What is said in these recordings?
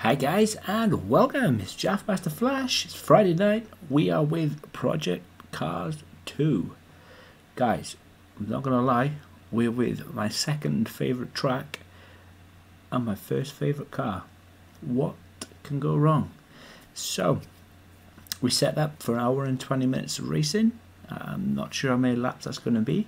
Hi guys and welcome, it's Jaffmaster Flash. It's Friday night, we are with Project Cars 2. Guys, I'm not gonna lie, we're with my second favourite track and my first favourite car. What can go wrong? So, we set up for an hour and 20 minutes of racing. I'm not sure how many laps that's going to be.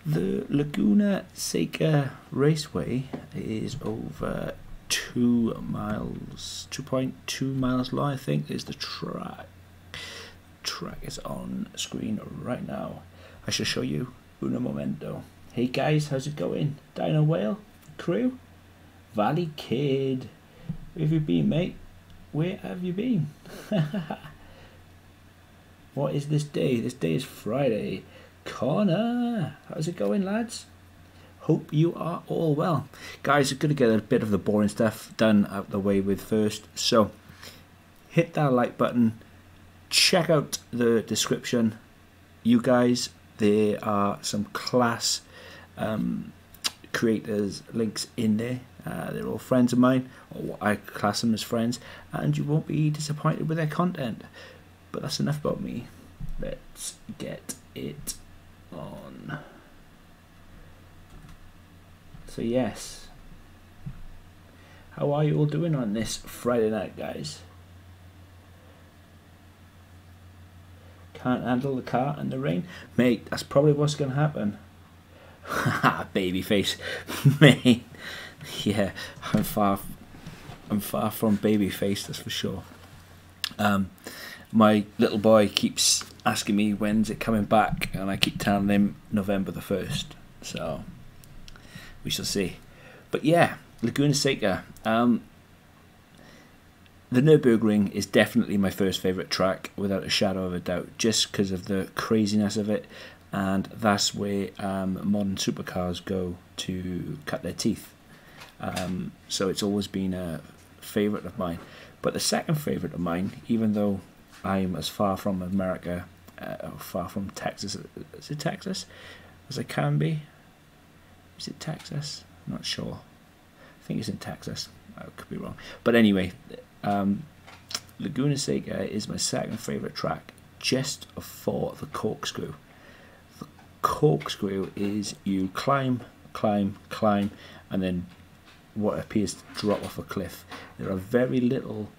The Laguna Seca Raceway is over 2 miles, 2.2 miles long, I think, is the track. Track is on screen right now. I shall show you uno momento. Hey guys, how's it going? Dino Whale crew? Valley Kid, where have you been, mate? Where have you been? What is this day? This day is Friday. Connor, how's it going, lads? Hope you are all well. Guys, I'm going to get a bit of the boring stuff done out the way with first. So, hit that like button. Check out the description. You guys, there are some class creators links in there. They're all friends of mine, or I class them as friends, and you won't be disappointed with their content. But that's enough about me. Let's get it on. So yes, how are you all doing on this Friday night, guys? Can't handle the car and the rain? Mate, that's probably what's going to happen. Haha, baby face. Mate, yeah, I'm far from baby face, that's for sure. My little boy keeps asking me when's it coming back, and I keep telling him November the 1st, so we shall see. But yeah, Laguna Seca. The Nürburgring is definitely my first favourite track, without a shadow of a doubt, just because of the craziness of it, and that's where modern supercars go to cut their teeth. So it's always been a favourite of mine. But the second favourite of mine, even though I'm as far from America, far from Texas, is it Texas, as I can be? Is it Texas? I'm not sure. I think it's in Texas. I could be wrong. But anyway, Laguna Seca is my second favourite track, just for the corkscrew. The corkscrew is you climb, climb, climb, and then what appears to drop off a cliff. There are very little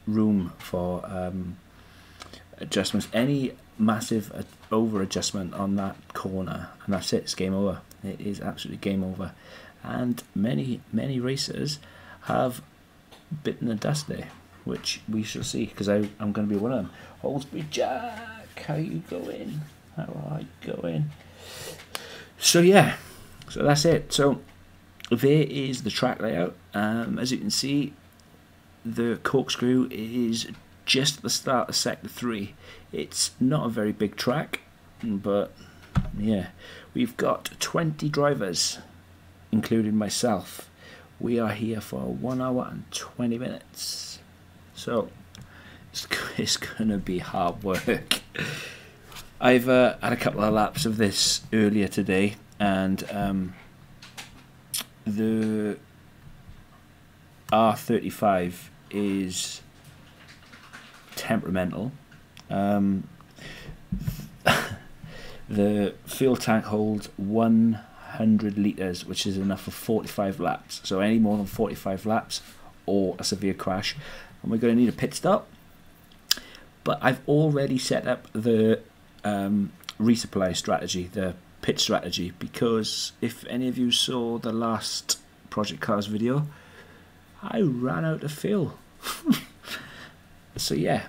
room for adjustments. Any massive over adjustment on that corner and that's it, it's game over. It is absolutely game over, and many racers have bitten the dust there, which we shall see, because I'm going to be one of them. Holsbury Jack, how you going? How are you going? So yeah, so that's it. So there is the track layout. As you can see, the corkscrew is just at the start of sector 3. It's not a very big track, but yeah, we've got 20 drivers, including myself. We are here for 1 hour and 20 minutes. So it's gonna be hard work. I've had a couple of laps of this earlier today, and the R35 is temperamental. The fuel tank holds 100 litres, which is enough for 45 laps. So any more than 45 laps or a severe crash, and we're going to need a pit stop. But I've already set up the resupply strategy, the pit strategy, because if any of you saw the last Project Cars video, I ran out of fuel. So yeah,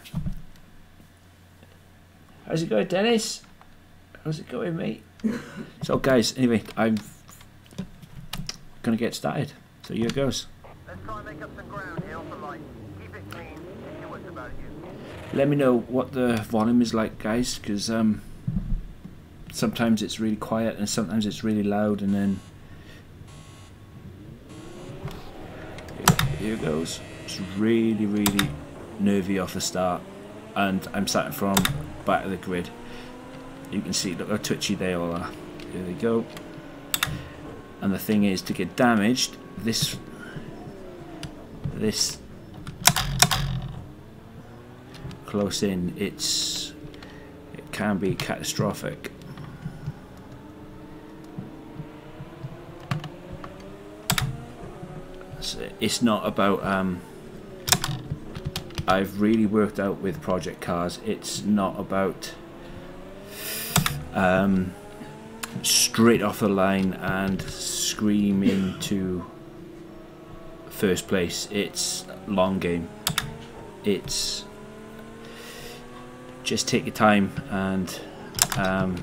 how's it going, Dennis? How's it going, mate? So guys, anyway, I'm gonna get started, so here it goes. Let's try and make up some ground here off the light. Keep it clean. See what's about you. Let me know what the volume is like, guys, because sometimes it's really quiet and sometimes it's really loud, and then here it goes. It's really nervy off the start, and I'm starting from back of the grid. You can see, look how twitchy they all are. Here they go. And the thing is, to get damaged, this close in, it can be catastrophic. So it's not about I've really worked out with project cars, it's not about straight off the line and screaming to first place. It's long game. It's just take your time and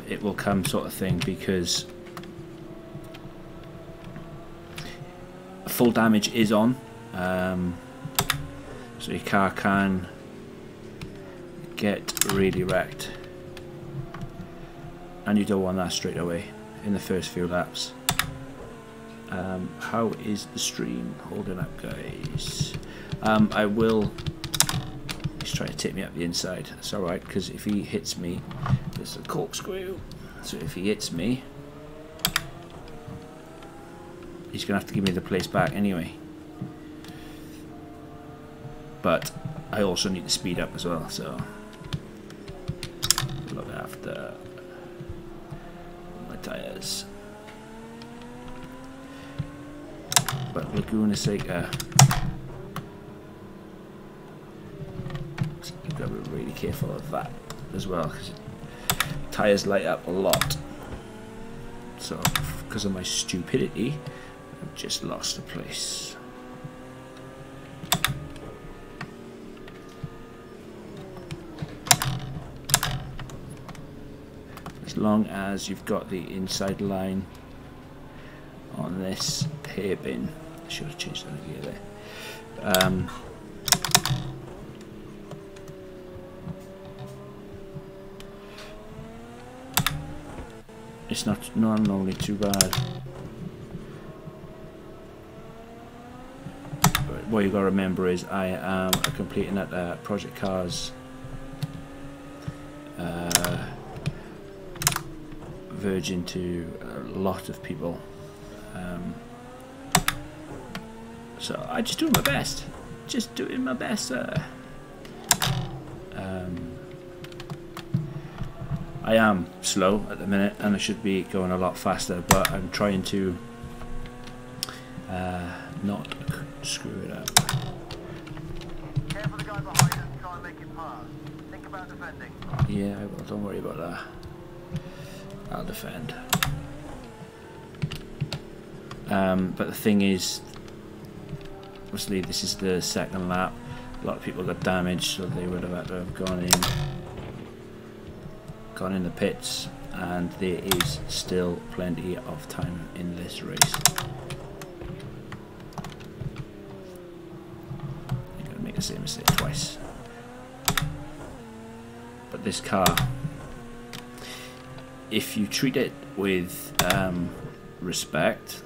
it will come, sort of thing, because full damage is on, so your car can get really wrecked, and you don't want that straight away in the first few laps. How is the stream holding up, guys? I will. He's trying to take me up the inside. That's alright, because if he hits me, there's a corkscrew. So if he hits me, he's going to have to give me the place back anyway. But I also need to speed up as well, so look after my tyres. But Laguna Seca, so you've got to be really careful of that as well, because tyres light up a lot. So because of my stupidity, I've just lost a place. As long as you've got the inside line on this hairpin, I should have changed that gear there. It's not normally too bad. But what you've got to remember is I am completing that Project Cars virgin to a lot of people. So I just doing my best. Just doing my best, sir. I am slow at the minute and I should be going a lot faster, but I'm trying to not screw it up. Careful the guy behind us, try and make it pass. Think about defending. Yeah, well, don't worry about that. I'll defend. But the thing is, obviously this is the second lap. A lot of people got damaged, so they would have had to have gone in the pits, and there is still plenty of time in this race. I'm going to make the same mistake twice. But this car, if you treat it with respect,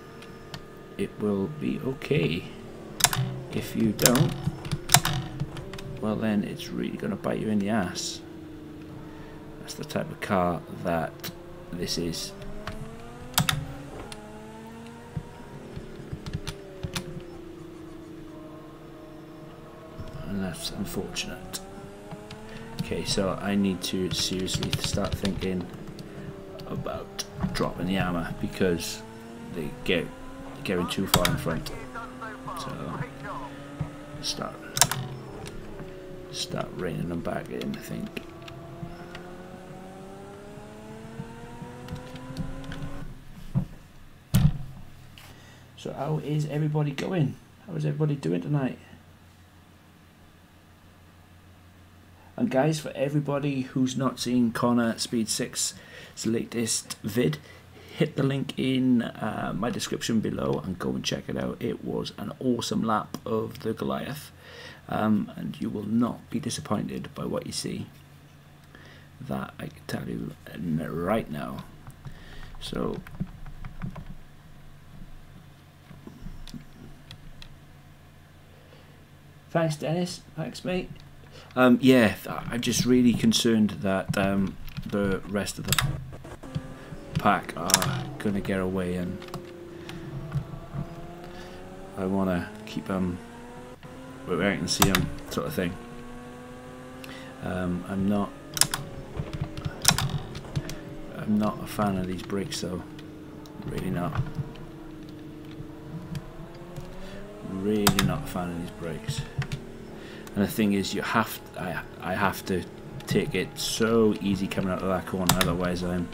it will be okay. If you don't, well then it's really going to bite you in the ass. That's the type of car that this is. And that's unfortunate. Okay, so I need to seriously start thinking about dropping the armor, because they get going too far in front. So start reining them back in, I think. So how is everybody going? How is everybody doing tonight? And guys, for everybody who's not seen Connor Speed 6's latest vid, hit the link in my description below and go and check it out. It was an awesome lap of the Goliath, and you will not be disappointed by what you see. That I can tell you right now. So thanks, Dennis. Thanks, mate. Yeah, I'm just really concerned that the rest of the pack are gonna get away, and I want to keep them where I can see them, sort of thing. I'm not a fan of these brakes though, really not. Really not a fan of these brakes. And the thing is, I have to take it so easy coming out of that corner, otherwise I'm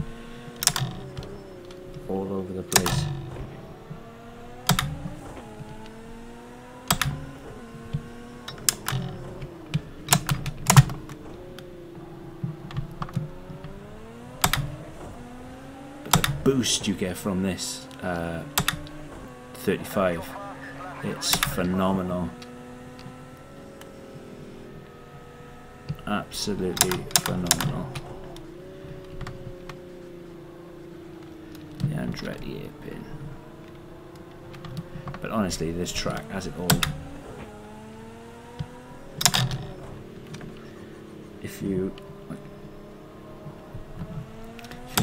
all over the place. But the boost you get from this 35, it's phenomenal. Absolutely phenomenal. The Andretti pin. But honestly, this track has it all. If you're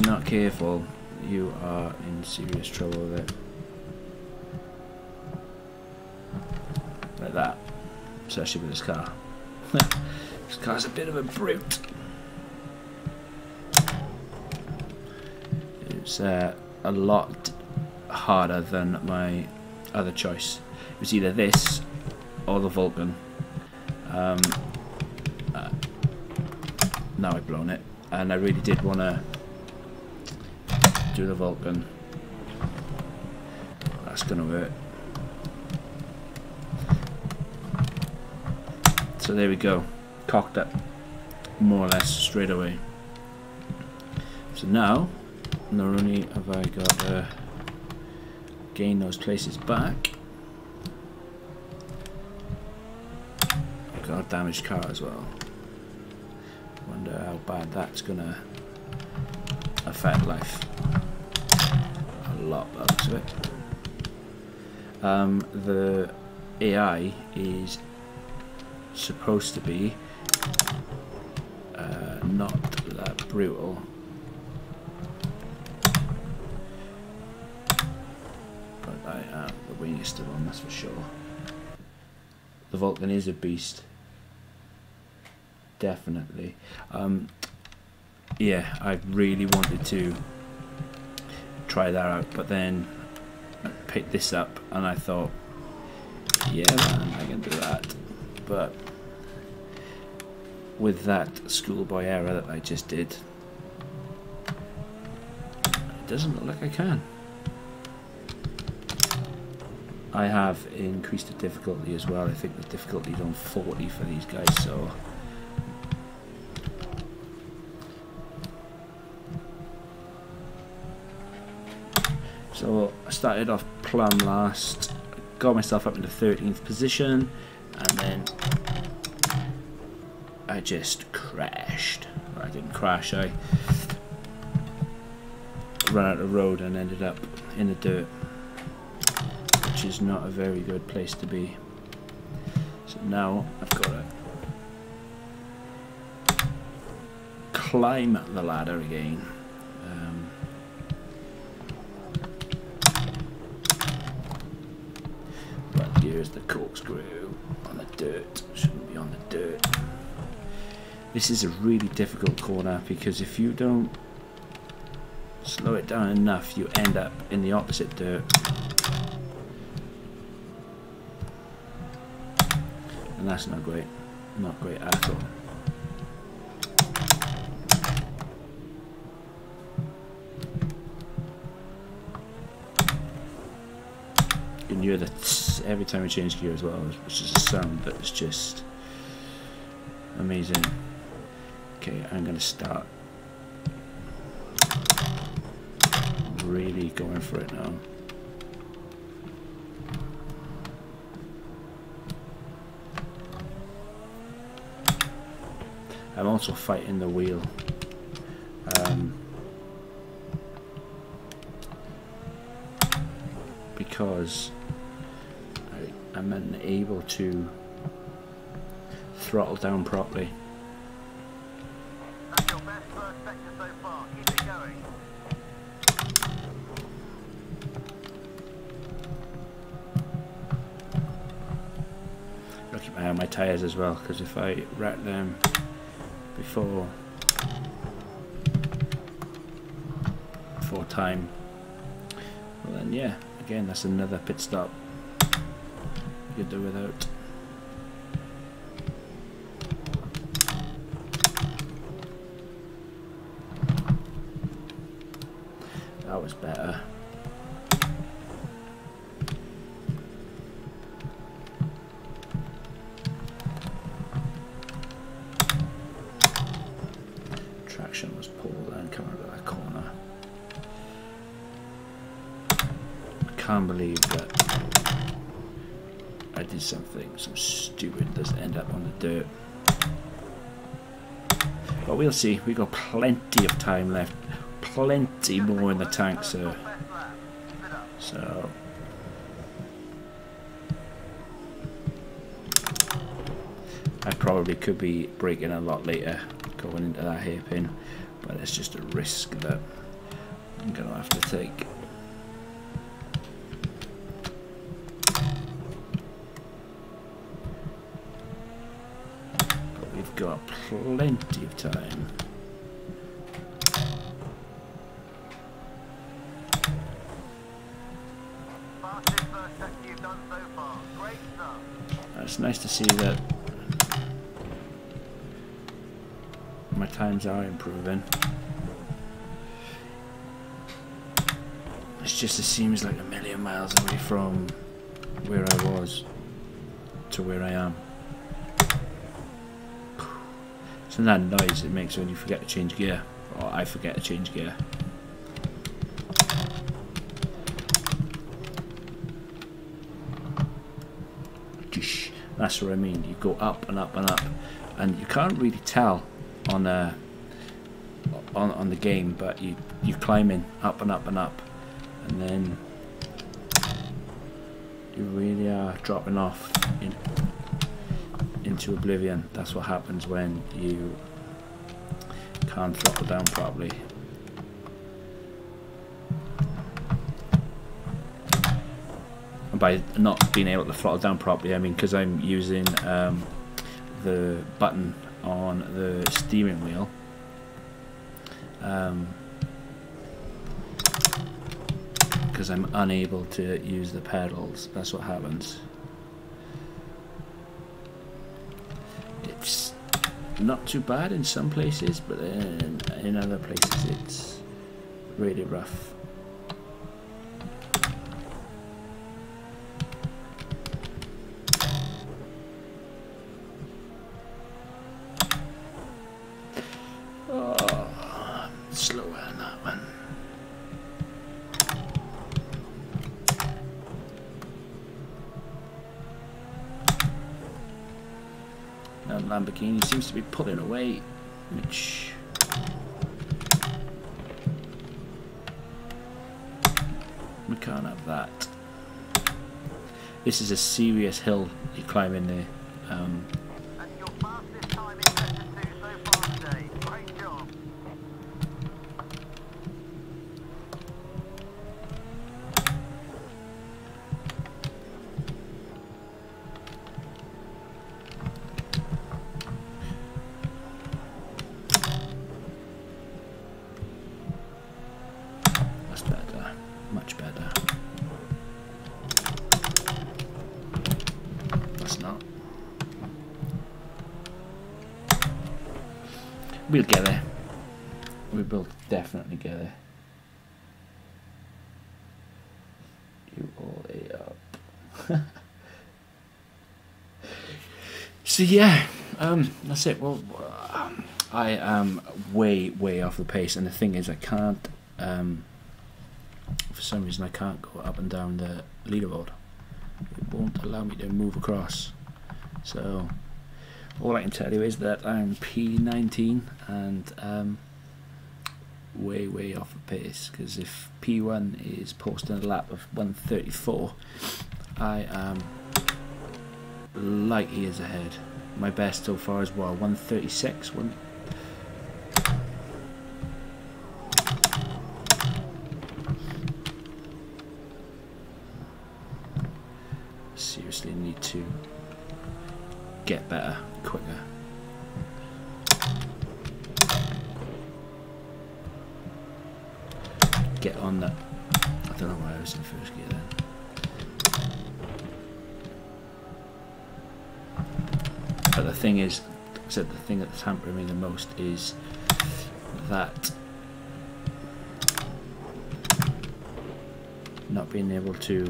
not careful, you are in serious trouble with it. Like that, especially with this car. This car's a bit of a brute. It's a lot harder than my other choice. It was either this or the Vulcan. Now I've blown it, and I really did want to do the Vulcan. That's gonna hurt. So there we go. Cocked up more or less straight away. So now, not only have I got to gain those places back, I've got a damaged car as well. Wonder how bad that's gonna affect life. A lot by the looks of it. The AI is supposed to be not that brutal, but the wing is still on, that's for sure. The Vulcan is a beast, definitely. Yeah, I really wanted to try that out, but then I picked this up and I thought, yeah man, I can do that. But with that schoolboy error that I just did, it doesn't look like I can. I have increased the difficulty as well. I think the difficulty is on 40 for these guys, so I started off plumb last, got myself up into 13th position, and then I just crashed. Well, I didn't crash, I ran out of the road and ended up in the dirt, which is not a very good place to be. So now I've got to climb the ladder again. But here's the corkscrew on the dirt. Shouldn't be on the dirt. This is a really difficult corner because if you don't slow it down enough, you end up in the opposite dirt. And that's not great. Not great at all. You can hear that every time we change gear as well, which is a sound that is just amazing. Okay, I'm going to start really going for it now. I'm also fighting the wheel. Because I'm unable to throttle down properly. That's your best first sector so keep my eye on my tyres as well, because if I wreck them before time, well then yeah, again that's another pit stop you could do without. That was better. Traction was poor then coming out of that corner. I can't believe that I did something so stupid that's end up on the dirt. But we'll see, we got plenty of time left. Plenty more in the tank, so I probably could be braking a lot later going into that hairpin, but it's just a risk that I'm gonna have to take. But we've got plenty of time. It's nice to see that my times are improving. It's just, it seems like a million miles away from where I was to where I am. So that noise it makes when you forget to change gear, or I forget to change gear. That's what I mean. You go up and up and up, and you can't really tell on the game, but you're climbing up and up and up, and then you really are dropping off into oblivion. That's what happens when you can't throttle down properly. By not being able to throttle down properly, I mean because I'm using the button on the steering wheel, because I'm unable to use the pedals. That's what happens. It's not too bad in some places, but in other places it's really rough. Slower than that one. Now Lamborghini seems to be pulling away, which we can't have that. This is a serious hill you climb in there. And your fastest time in sector 2 so far today. Great job. That's better, much better. That's not. We'll get there. We will definitely get there. You all ate up. So yeah, that's it. Well, I am way off the pace, and the thing is, I can't. For some reason, I can't go up and down the leaderboard. It won't allow me to move across. So all I can tell you is that I'm P19 and way off the pace, because if P1 is posting a lap of 134, I am light years ahead. My best so far is what, 136? Seriously need to get better quicker. Get on that. I don't know why I was in first gear then. But the thing is, like I said, the thing that's hampering me the most is that not being able to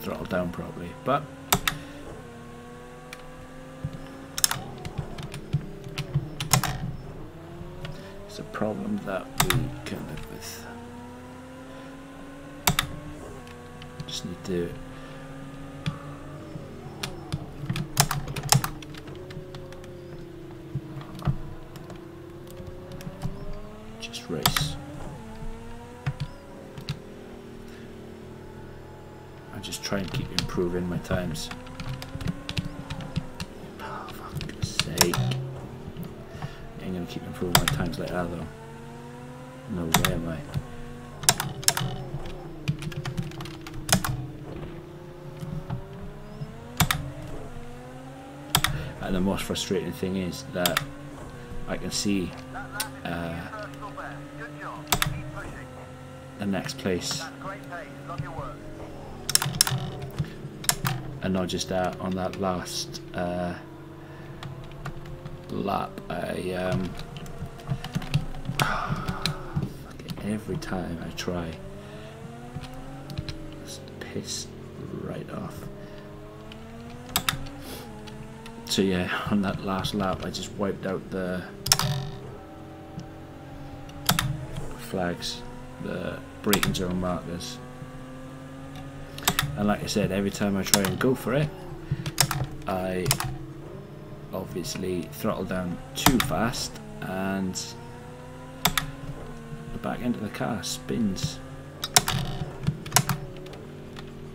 throttle down properly. But it's a problem that we can live with. Just need to just race. I just try and keep improving my times. Oh, fuck's sake. I ain't gonna keep improving my times like that though. No way am I. And the most frustrating thing is that I can see the next place, and not just that, on that last lap, every time I try, just piss right off. So yeah, on that last lap I just wiped out the flags, the braking zone markers, and like I said, every time I try and go for it, I obviously throttle down too fast and the back end of the car spins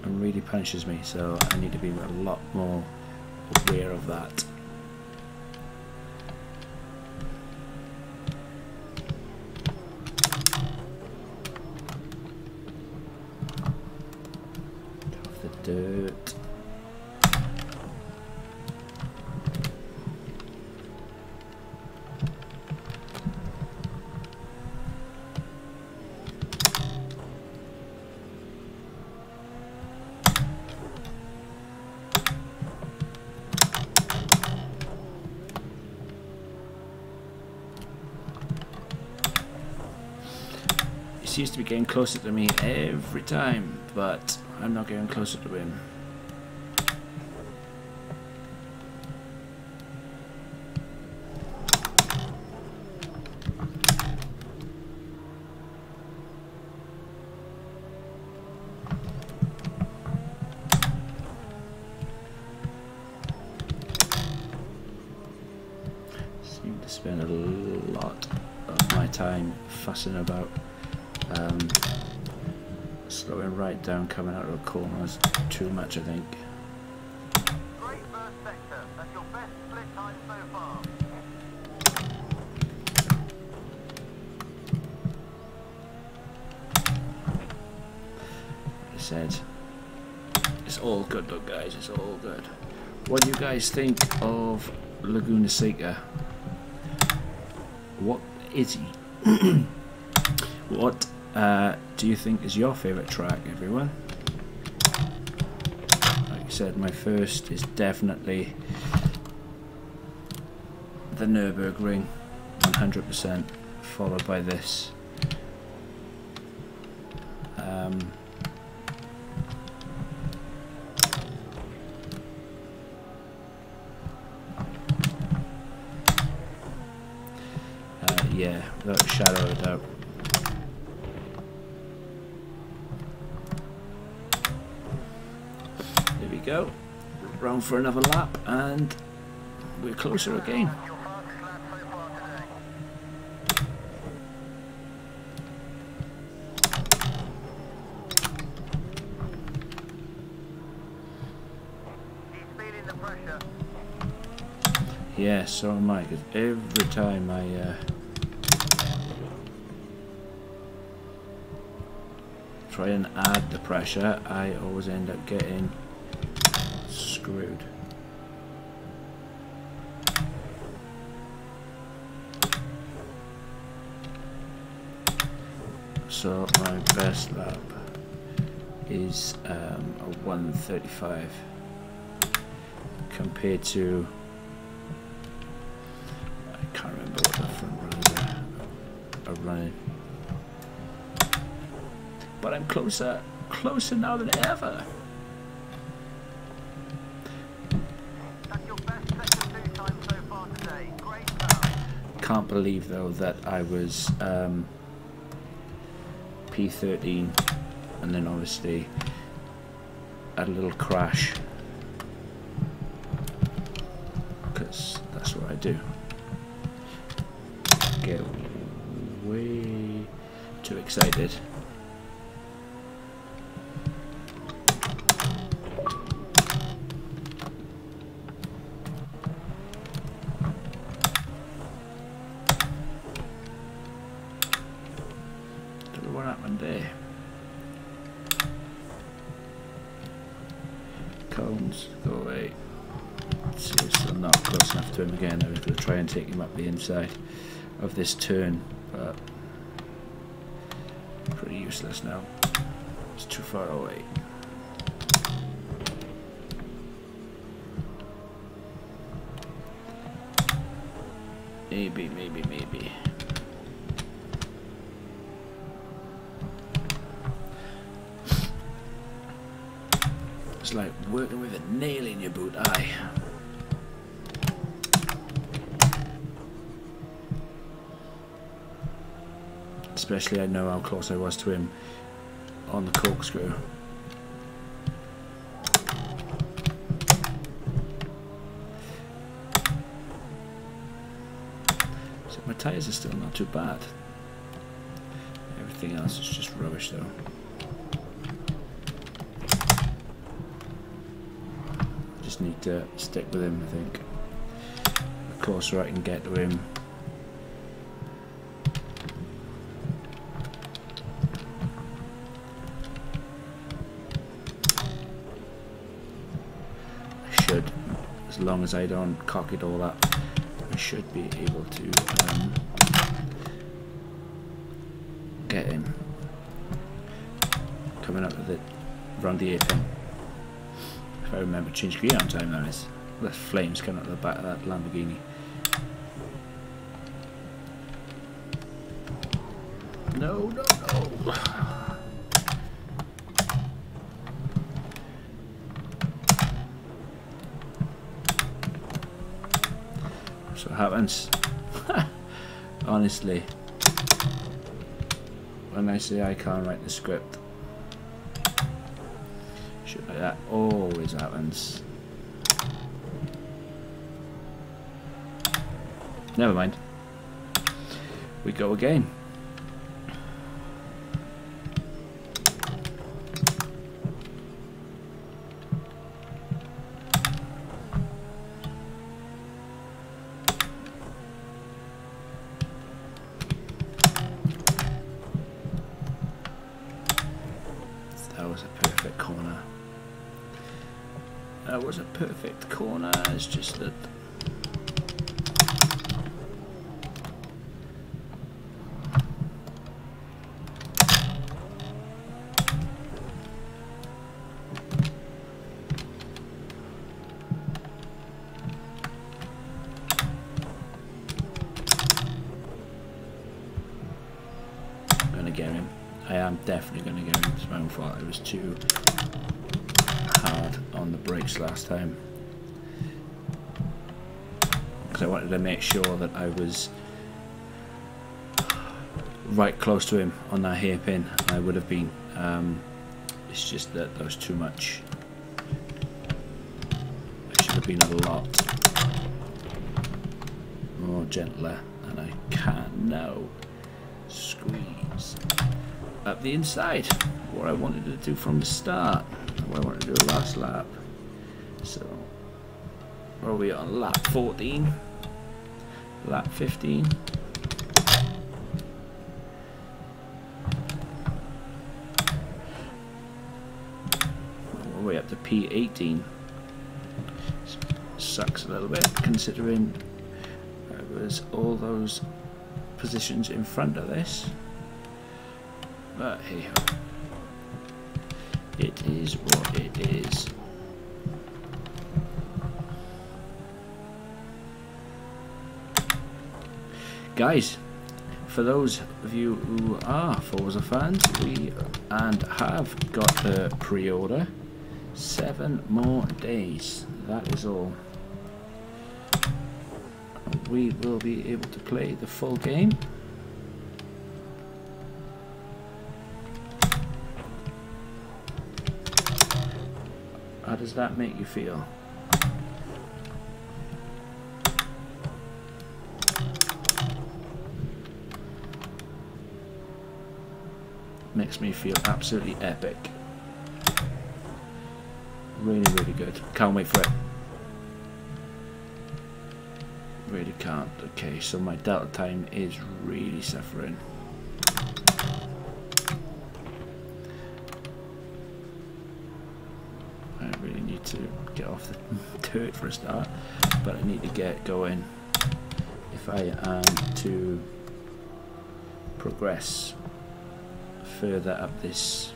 and really punishes me, so I need to be a lot more aware of that. Get off the dirt. Seems to be getting closer to me every time, but I'm not getting closer to him. Seem to spend a lot of my time fussing about slowing right down coming out of a corner is too much, I think. Great first sector. That's your best split time so far. Like I said, it's all good, look guys, it's all good. What do you guys think of Laguna Seca? What is he? What do you think is your favourite track, everyone? Like I said, my first is definitely the Nürburgring, 100%, followed by this. Yeah, without a shadow of a doubt. There we go. Round for another lap, and we're closer again. Your fastest lap so far today. He's feeling the pressure. Yeah, so am I, because every time I try and add the pressure, I always end up getting screwed. So my best lap is a 1:35 compared to, I can't remember what the front runners are running, but I'm closer now than ever. That's your best second 2 time so far today. Great start. Can't believe though that I was P13 and then obviously had a little crash, because that's what I do. Get way too excited. Don't know what happened there. Cones, go away. Seriously, I'm not close enough to him again. I was going to try and take him up the inside of this turn, but pretty useless now. It's too far away. Maybe. It's like working with a nail in your boot eye. Especially I know how close I was to him on the corkscrew. So my tyres are still not too bad. Everything else is just rubbish though. Just need to stick with him, I think. The closer I can get to him, as long as I don't cock it all up, I should be able to get him. Coming up with it around the apron. If I remember, change gear on time, that is. There's flames coming out of the back of that Lamborghini. No. That's what happens. Honestly, when I say I can't write the script, shit like that always happens. Never mind. We go again. That was a perfect corner, it's just that I'm gonna get him. I am definitely gonna get him. It's my own fault. It was too hard on the brakes last time because I wanted to make sure that I was right close to him on that hairpin. I would have been. It's just that there was too much. I should have been a lot more gentler, and I can now squeeze up the inside. What I wanted to do from the start. What I wanted to do last lap. So, where are we on lap 14? Lap 15? We're way up to P18. sucks a little bit considering there was all those positions in front of this, but hey ho, it is what it is. Guys, for those of you who are Forza fans, we have got the pre-order. 7 more days, that is all. We will be able to play the full game. How does that make you feel? Makes me feel absolutely epic. Really, really good. Can't wait for it. Really can't. Okay, so my delta time is really suffering. I really need to get off the dirt for a start, but I need to get going if I am to progress further up this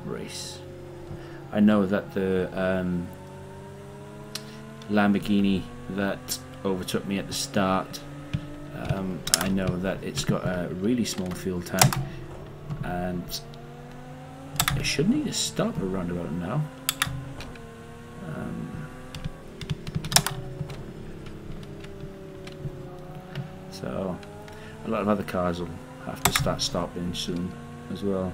race. I know that the Lamborghini that overtook me at the start, I know that it's got a really small fuel tank and it should need to stop around about now. So a lot of other cars will have to start stopping soon as well.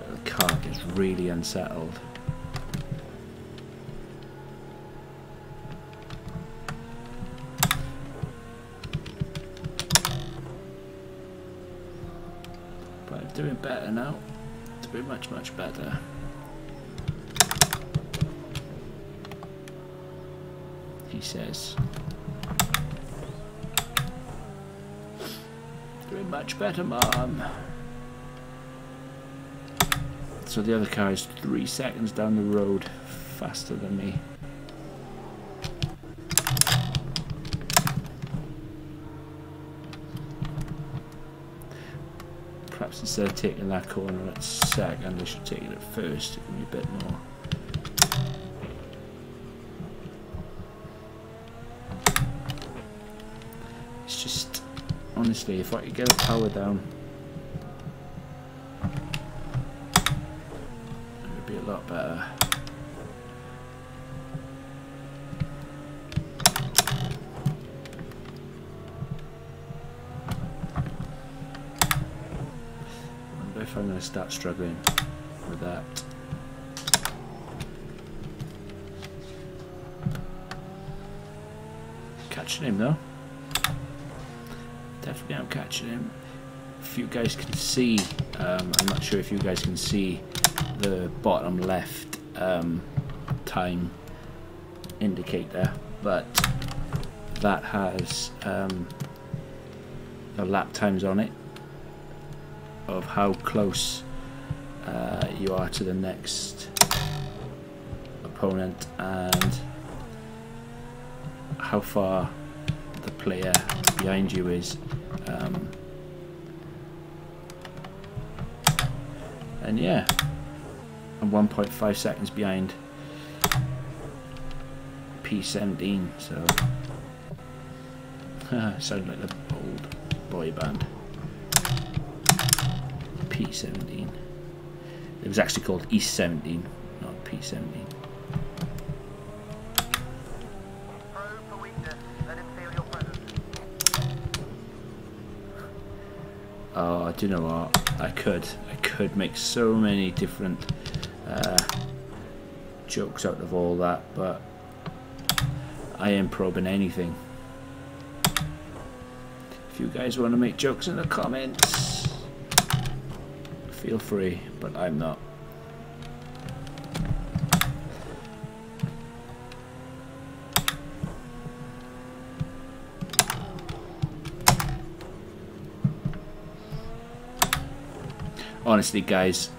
The car gets really unsettled. But I'm doing better now. Doing much, much better. He says. Doing much better, Mom. So the other car is 3 seconds down the road faster than me. Perhaps instead of taking that corner at second, I should take it at first. Give me a bit more. It's just, honestly, if I could get the power down, it would be a lot better. If I'm going to start struggling with that. Catching him though. Definitely I'm catching him. If you guys can see, I'm not sure if you guys can see the bottom left time indicator, but that has the lap times on it of how close you are to the next opponent and how far the player behind you is. And yeah, I'm 1.5 seconds behind P17, so sound like the old boy band. P17. It was actually called East 17, not P17. Probe for weakness. Let him feel your presence. Oh, do you know what? I could make so many different jokes out of all that, but I am probing anything. If you guys want to make jokes in the comments, feel free, but I'm not. honestly, guys,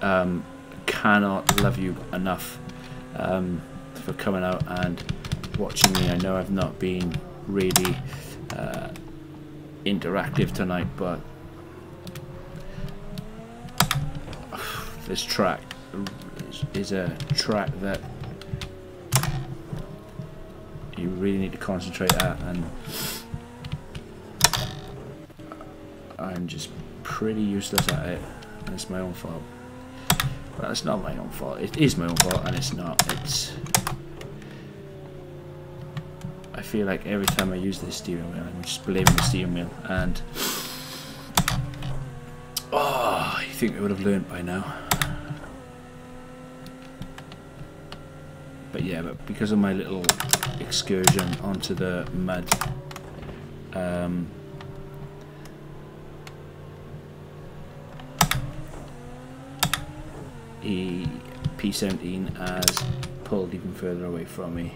cannot love you enough for coming out and watching me. I know I've not been really interactive tonight, but this track is a track that you really need to concentrate at, and I'm just pretty useless at it, and it's my own fault. Well, it's not my own fault. It is my own fault, and it's not. I feel like every time I use this steering wheel, I'm just blaming the steering wheel, and oh, you think I would have learned by now. But yeah, but because of my little excursion onto the mud, P17 has pulled even further away from me.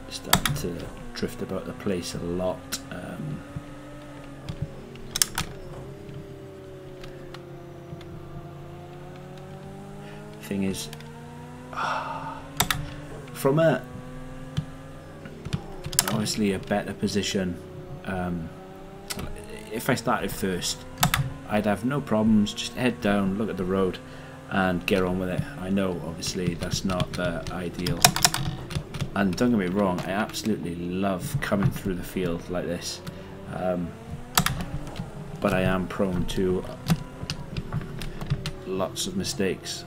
Starting to drift about the place a lot. Thing is, from obviously a better position, if I started first, I'd have no problems, just head down, look at the road and get on with it. I know obviously that's not the ideal, and don't get me wrong, I absolutely love coming through the field like this, but I am prone to lots of mistakes.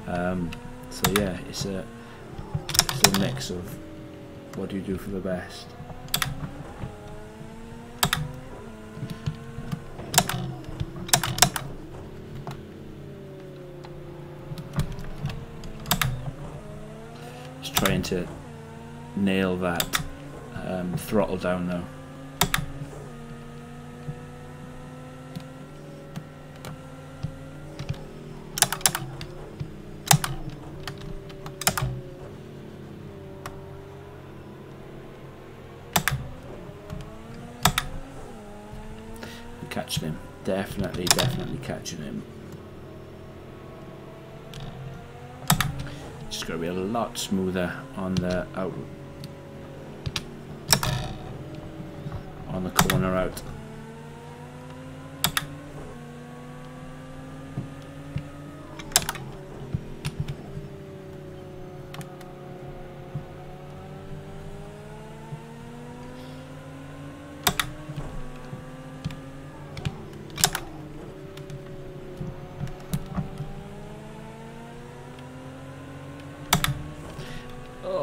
So yeah, it's a mix of what do you do for the best. Just trying to nail that throttle down now. Catching him, definitely catching him. Just got to be a lot smoother on the out, on the corner out.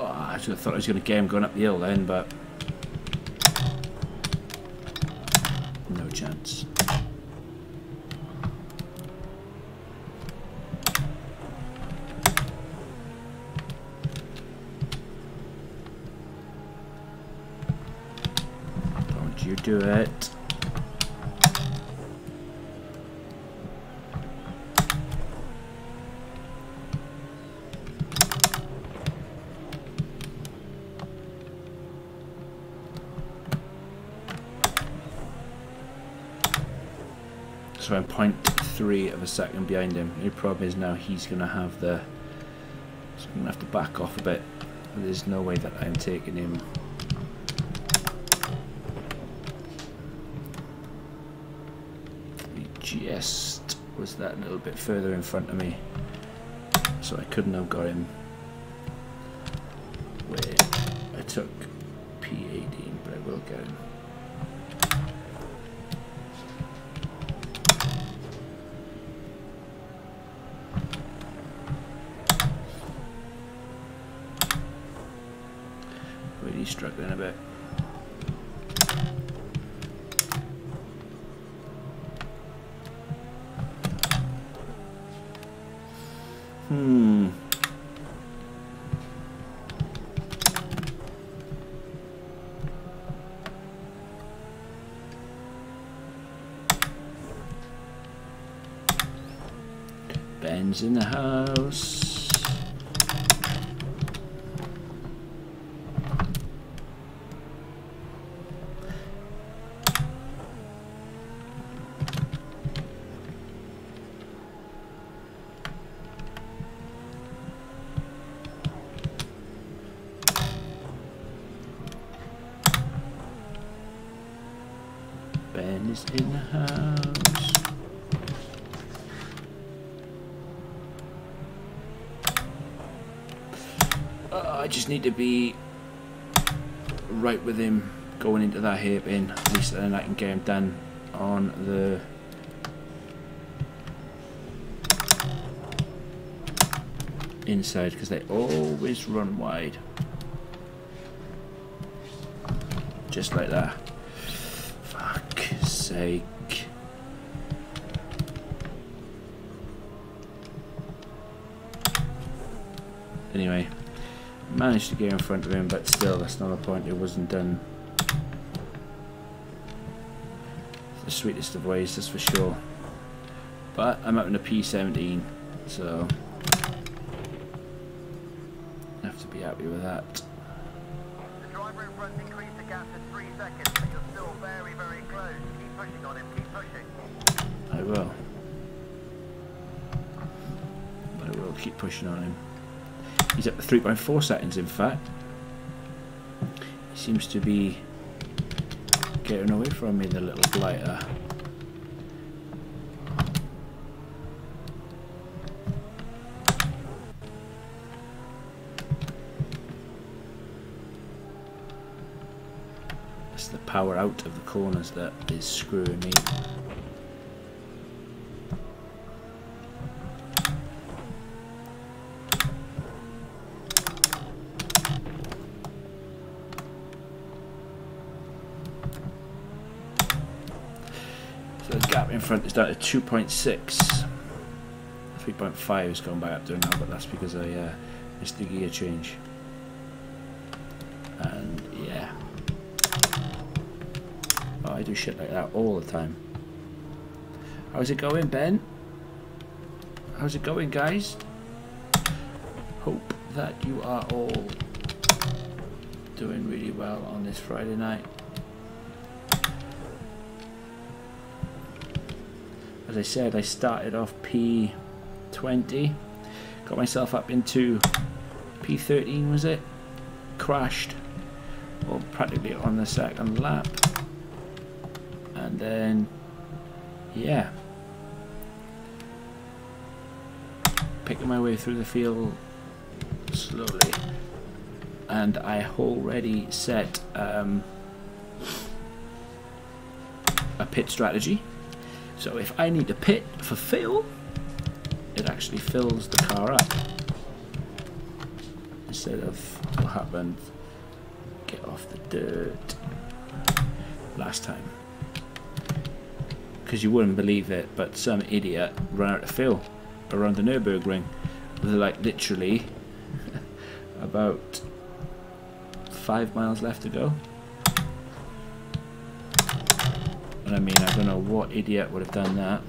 I should have thought I was going to get him going up the hill then, but no chance. Don't you do it. So I'm 0.3 of a second behind him. The problem is now he's going to have the... So I'm going to have to back off a bit. There's no way that I'm taking him. He just was that little bit further in front of me. So I couldn't have got him where I took P18, but I will get him. Really struggling a bit. Ben's in the house. Ben is in the house. I just need to be right with him going into that hairpin, at least then I can get him done on the inside, because they always run wide. Just like that. Fuck's sake. Anyway, managed to get in front of him, but still, that's not the point. It wasn't done the sweetest of ways, that's for sure. But I'm up in a P17, so I have to be happy with that. The driver in front increased the gap to 3 seconds, but you're still very, very close. Keep pushing on him, keep pushing. I will. I will keep pushing on him. He's up to 3.4 seconds, in fact. He seems to be getting away from me, the little blighter. It's the power out of the corners that is screwing me. So the gap in front is down to 2.6. 3.5 is going back up there now, but that's because I missed the gear change. And yeah. Oh, I do shit like that all the time. How's it going, Ben? How's it going, guys? Hope that you are all doing really well on this Friday night. As I said, I started off P20, got myself up into P13, was it? Crashed, well, practically on the second lap, and then, yeah, picking my way through the field slowly, and I already set a pit strategy. So if I need to pit for fill, it actually fills the car up instead of what happened, get off the dirt last time. Because you wouldn't believe it, but some idiot ran out of fill around the Nürburgring with like literally about 5 miles left to go. I mean, I don't know what idiot would have done that.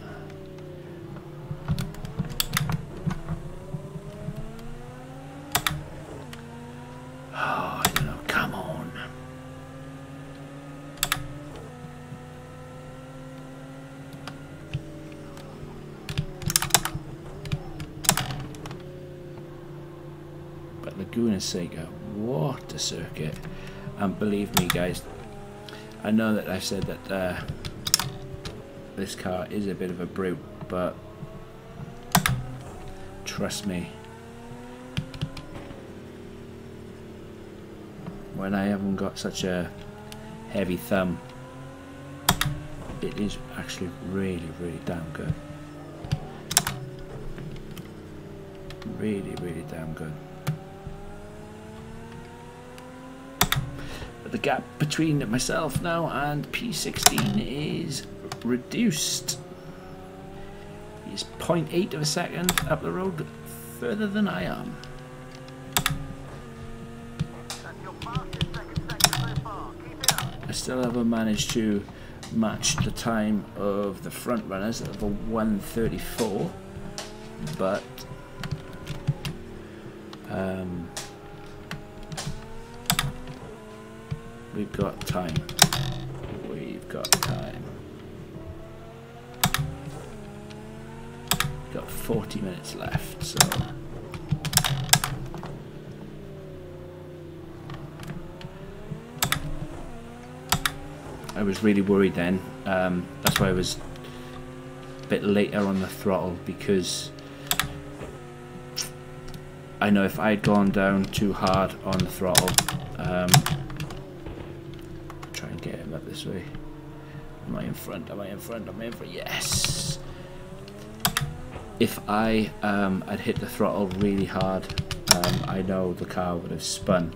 Oh, I don't know, come on. But Laguna Seca, what a circuit. And believe me, guys, I know that I've said that this car is a bit of a brute, but trust me, when I haven't got such a heavy thumb, it is actually really, really damn good. Really, really damn good. But the gap between myself now and P16 is reduced. He's 0.8 of a second up the road further than I am. I still haven't managed to match the time of the front runners of a 1:34, but we've got time. We've got time. Got 40 minutes left, so I was really worried then. That's why I was a bit later on the throttle, because I know if I'd gone down too hard on the throttle, try and get him up this way. Am I in front? Am I in front? Am I in front? Yes! If I had hit the throttle really hard, I know the car would have spun.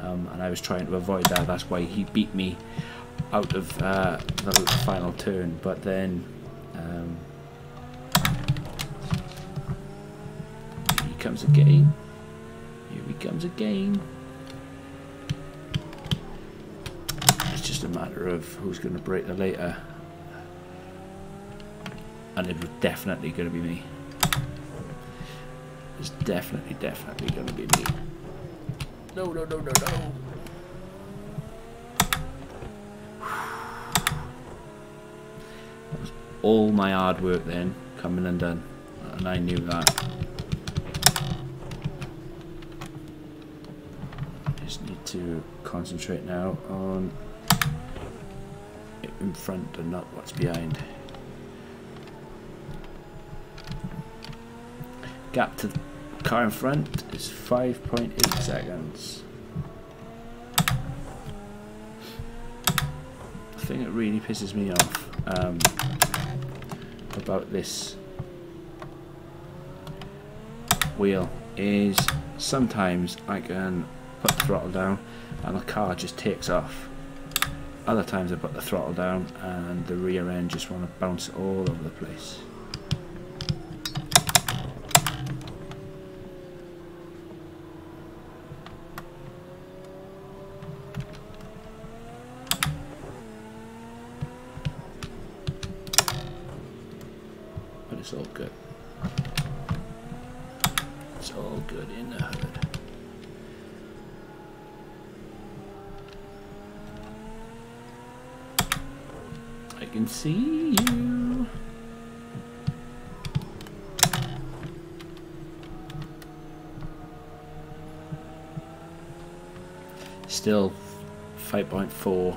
And I was trying to avoid that. That's why he beat me out of the final turn. But then here he comes again. Here he comes again. It's just a matter of who's going to break the later. And it was definitely going to be me. It's definitely going to be me. No, no, no, no, no. That was all my hard work then, coming undone. And I knew that. I just need to concentrate now on it in front and not what's behind. Gap to the car in front is 5.8 seconds. The thing that really pisses me off about this wheel is sometimes I can put the throttle down and the car just takes off. Other times I put the throttle down and the rear end just want to bounce all over the place. It's all good. It's all good in the hood. I can see you. Still 5.4,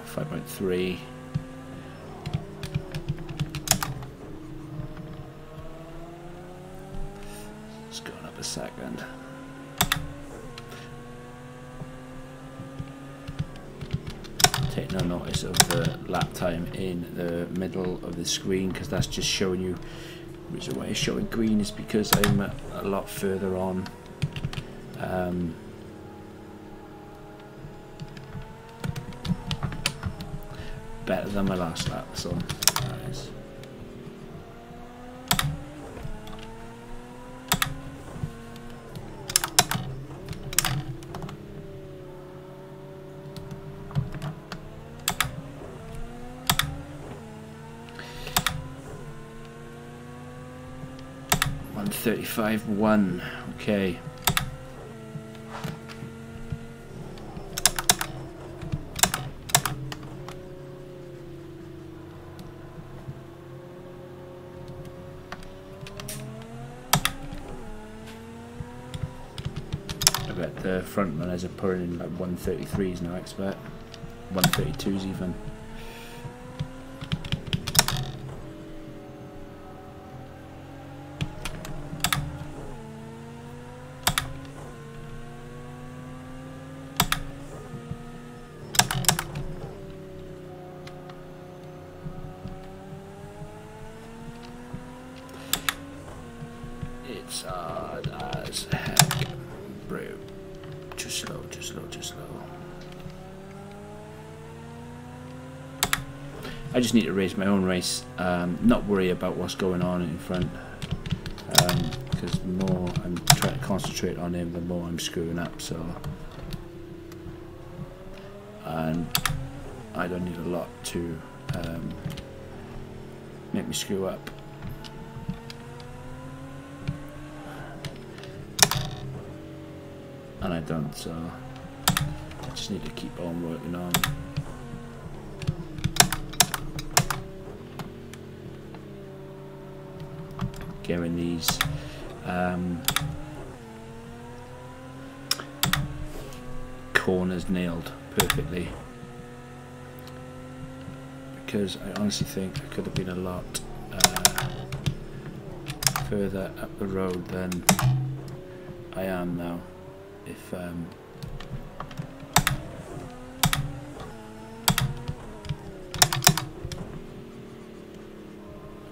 5.3. Second. Take no notice of the lap time in the middle of the screen, because that's just showing you. The reason why it's showing green is because I'm a lot further on. Better than my last lap, so nice. .35.1, okay. I bet the front runners are putting in like 133s now, I expect. 132s even. It's hard as heck, bro. Just slow, just slow, just slow. I just need to race my own race, not worry about what's going on in front, because the more I'm trying to concentrate on him, the more I'm screwing up. So, and I don't need a lot to make me screw up. And I don't, so I just need to keep on working on getting these corners nailed perfectly. because I honestly think I could have been a lot further up the road than I am now. If I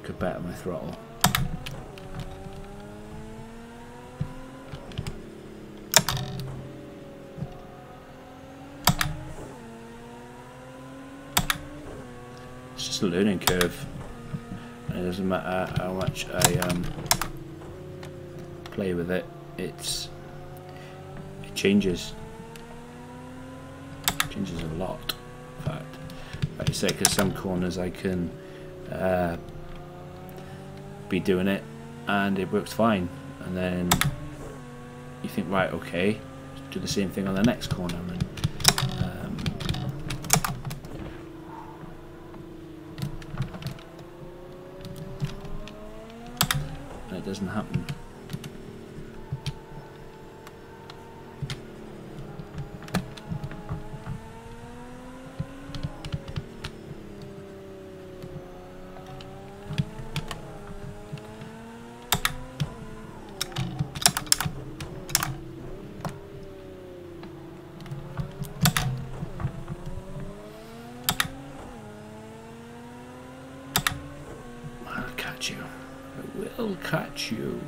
could better my throttle. It's just a learning curve. And it doesn't matter how much I play with it. It changes. It changes a lot. In fact, like you say, because some corners I can be doing it and it works fine, and then you think, right, okay, do the same thing on the next corner, and it doesn't happen. You. I will catch you.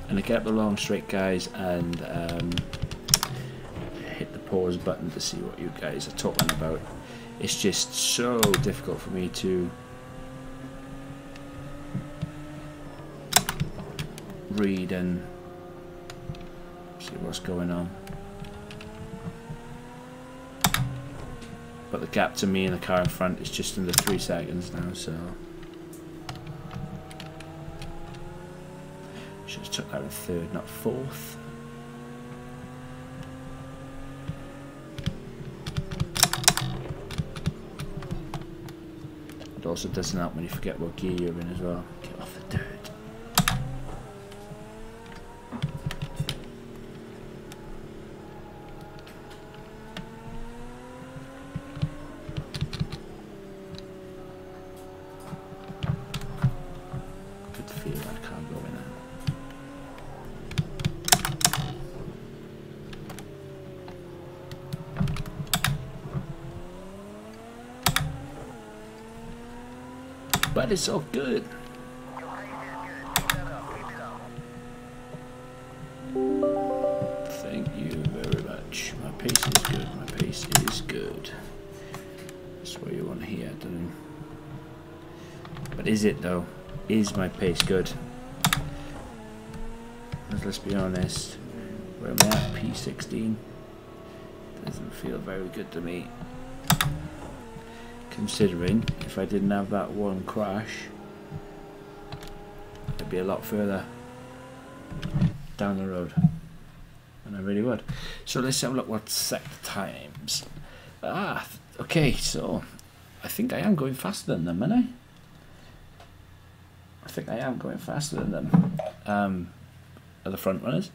And I get up the long straight, guys, and hit the pause button to see what you guys are talking about. It's just so difficult for me to read and see what's going on. But the gap to me and the car in front is just under 3 seconds now, so should have took that in third, not fourth. It also doesn't help when you forget what gear you're in as well. Get off the dirt. Good feel that car going in. But it's all good. Thank you very much. My pace is good. My pace is good. That's what you want to hear, don't you? But is it though? Is my pace good? Let's be honest. Where am I at? P16. Doesn't feel very good to me. Considering if I didn't have that one crash, I'd be a lot further down the road, and I really would. So let's have a look what set times. Okay, so I think I am going faster than them, aren't I? I think I am going faster than them. Are the front runners?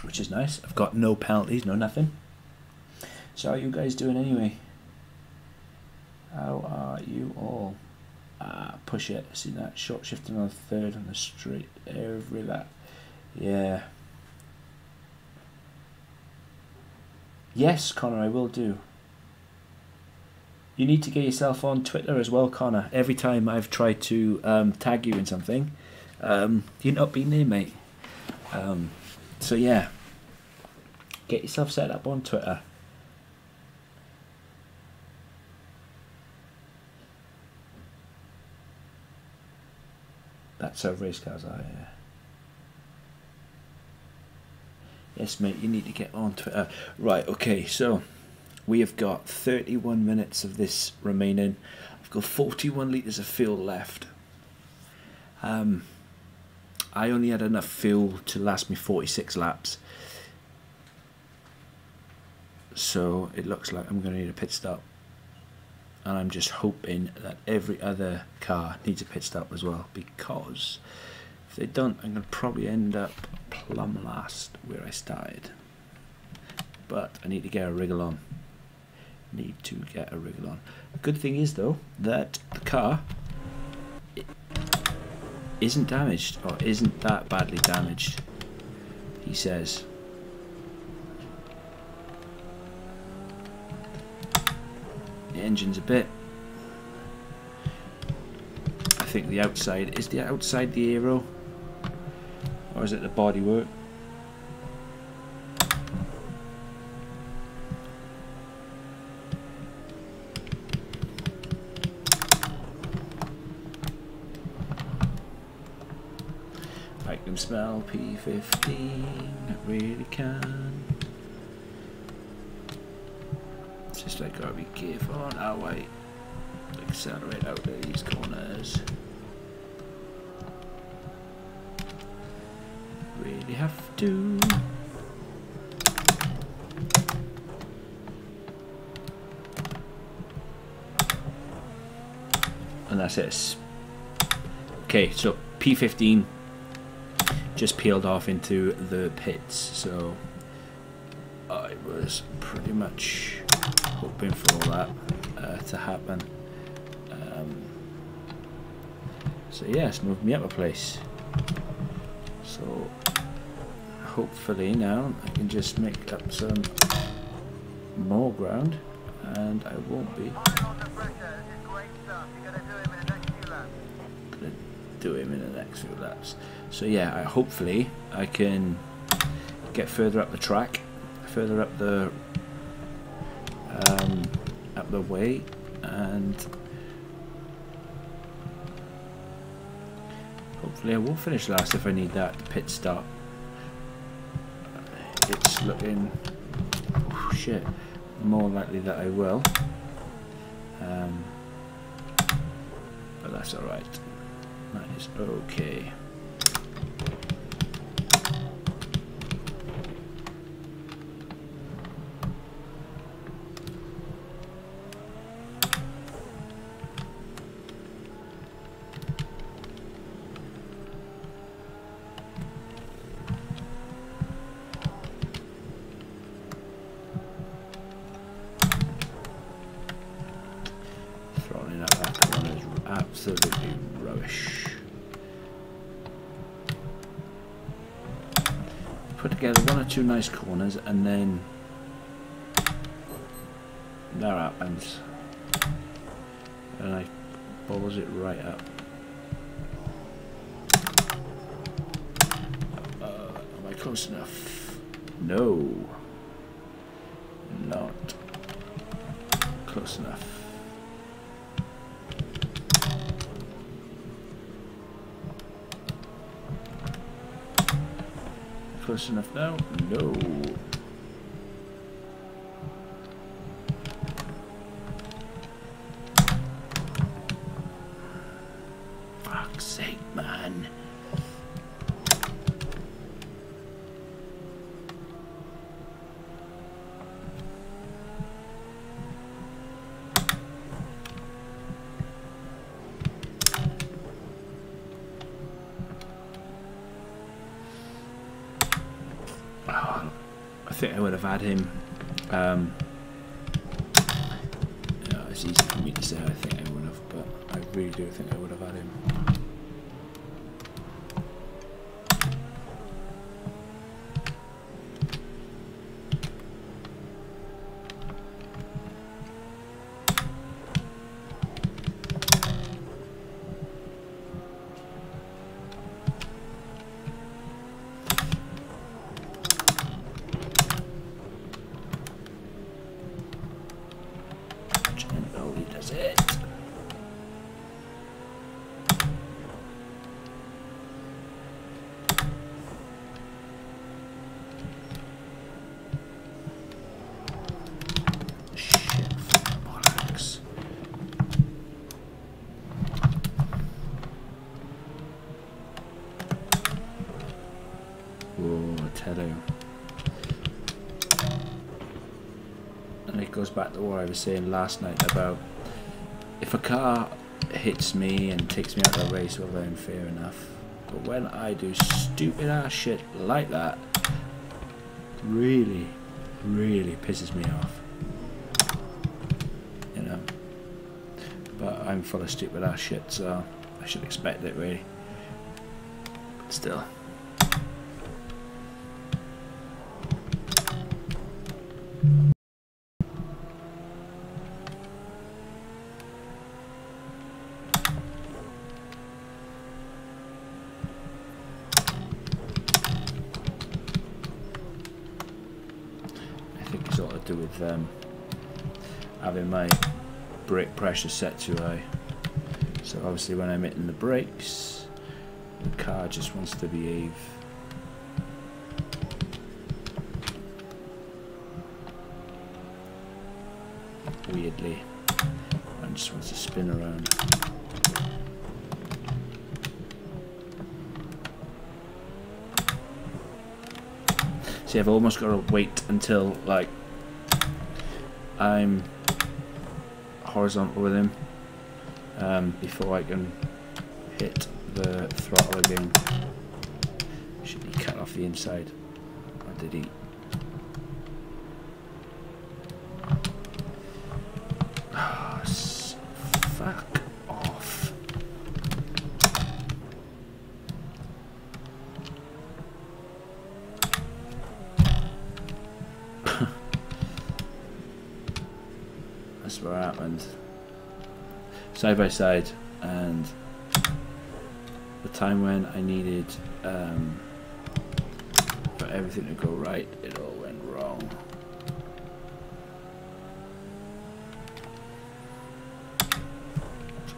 Which is nice. I've got no penalties, no nothing. So how are you guys doing anyway? How are you all? Push it. See that? Short shifting on the third on the straight every lap. Yeah. Yes, Connor, I will do. You need to get yourself on Twitter as well, Connor. Every time I've tried to tag you in something, you've not been there, mate. So yeah, get yourself set up on Twitter. That's how race cars are, yeah. Yes, mate, you need to get on Twitter. Right, okay, so we have got 31 minutes of this remaining. I've got 41 litres of fuel left. I only had enough fuel to last me 46 laps. So it looks like I'm going to need a pit stop. And I'm just hoping that every other car needs a pit stop as well, because if they don't, I'm going to probably end up plumb last where I started. But I need to get a wriggle on. Need to get a wriggle on. Good thing is though that the car isn't damaged, or isn't that badly damaged, he says. The engine's a bit, I think the outside, is the outside the aero, or is it the bodywork? I can smell P15, I really can. It's just I gotta be careful on how I accelerate out of these corners. Really have to. And that's it. Okay, so P15 just peeled off into the pits, so I was pretty much hoping for all that to happen. So yeah, it's moved me up a place. So hopefully now I can just make up some more ground, and I won't be. Gonna do him in the next few laps. So yeah, hopefully I can get further up the track, further up the way, and hopefully I won't finish last if I need that pit stop. It's looking, oh shit, more likely that I will, but that's alright, that is okay. Absolutely rubbish. Put together one or two nice corners, and then that happens, and I balls it right up. Am I close enough? No, not close enough. Close enough now? No. Fuck's sake, man. I think I would have had him. It's easy for me to say I think I would have, but I really do think I would have had him. Oh, I tell you. And it goes back to what I was saying last night about if a car hits me and takes me out of the race, well then fair enough. But when I do stupid ass shit like that, really, really pisses me off. You know. But I'm full of stupid ass shit, so I should expect it really. But still. Do with having my brake pressure set too high. So obviously when I'm hitting the brakes, the car just wants to behave. Weirdly, and just wants to spin around. See, I've almost got to wait until like I'm horizontal with him before I can hit the throttle again. Should he cut off the inside? Or did he? Oh, fuck off. That's what happened. Side by side, and the time when I needed for everything to go right, it all went wrong.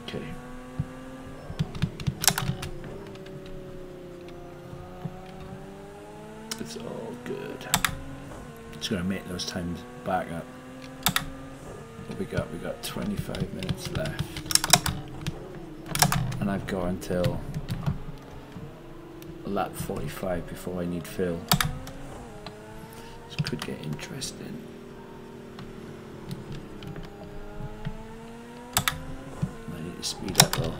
Okay. It's all good. Just gonna make those times back up. What we got? We got 25 minutes left, and I've got until lap 45 before I need fill. This could get interesting. I need to speed up though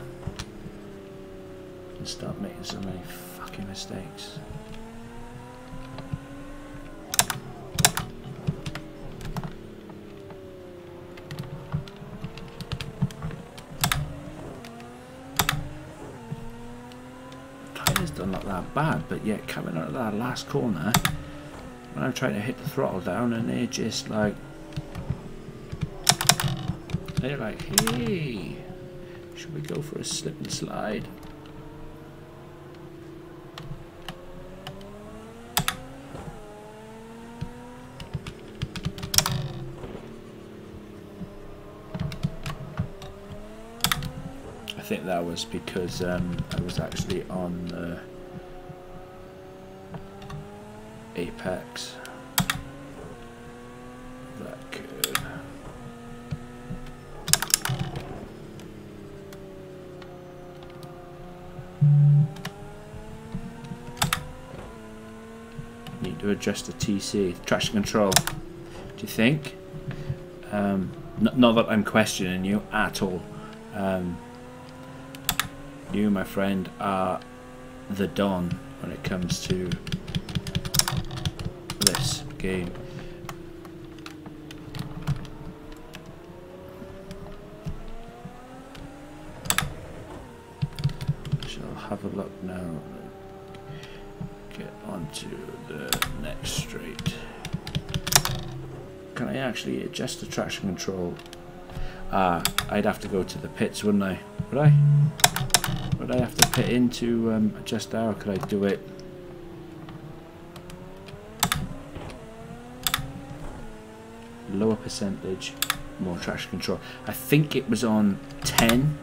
and stop making so many fucking mistakes. Not that bad, but yet coming out of that last corner when I'm trying to hit the throttle down and they're just like, hey, should we go for a slip and slide? I think that was because I was actually on the apex. That could. Need to adjust the TC, traction control. Do you think? Not that I'm questioning you at all. You, my friend, are the Don when it comes to this game. Shall have a look now. Get onto the next straight. Can I actually adjust the traction control? I'd have to go to the pits, wouldn't I? Would I? Would I have to pit in to adjust that, or could I do it? Lower percentage, more traction control. I think it was on 10.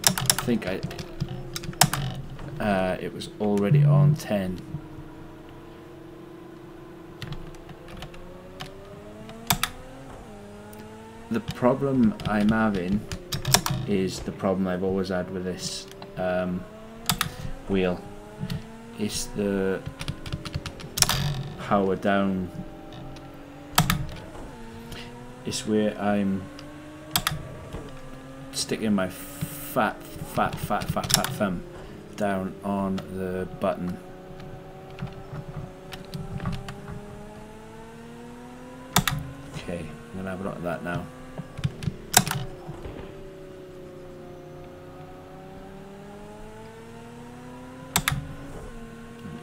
I think it was already on 10. The problem I'm having is the problem I've always had with this wheel. It's the power down. It's where I'm sticking my fat thumb down on the button. Okay, I'm gonna have a look at that now.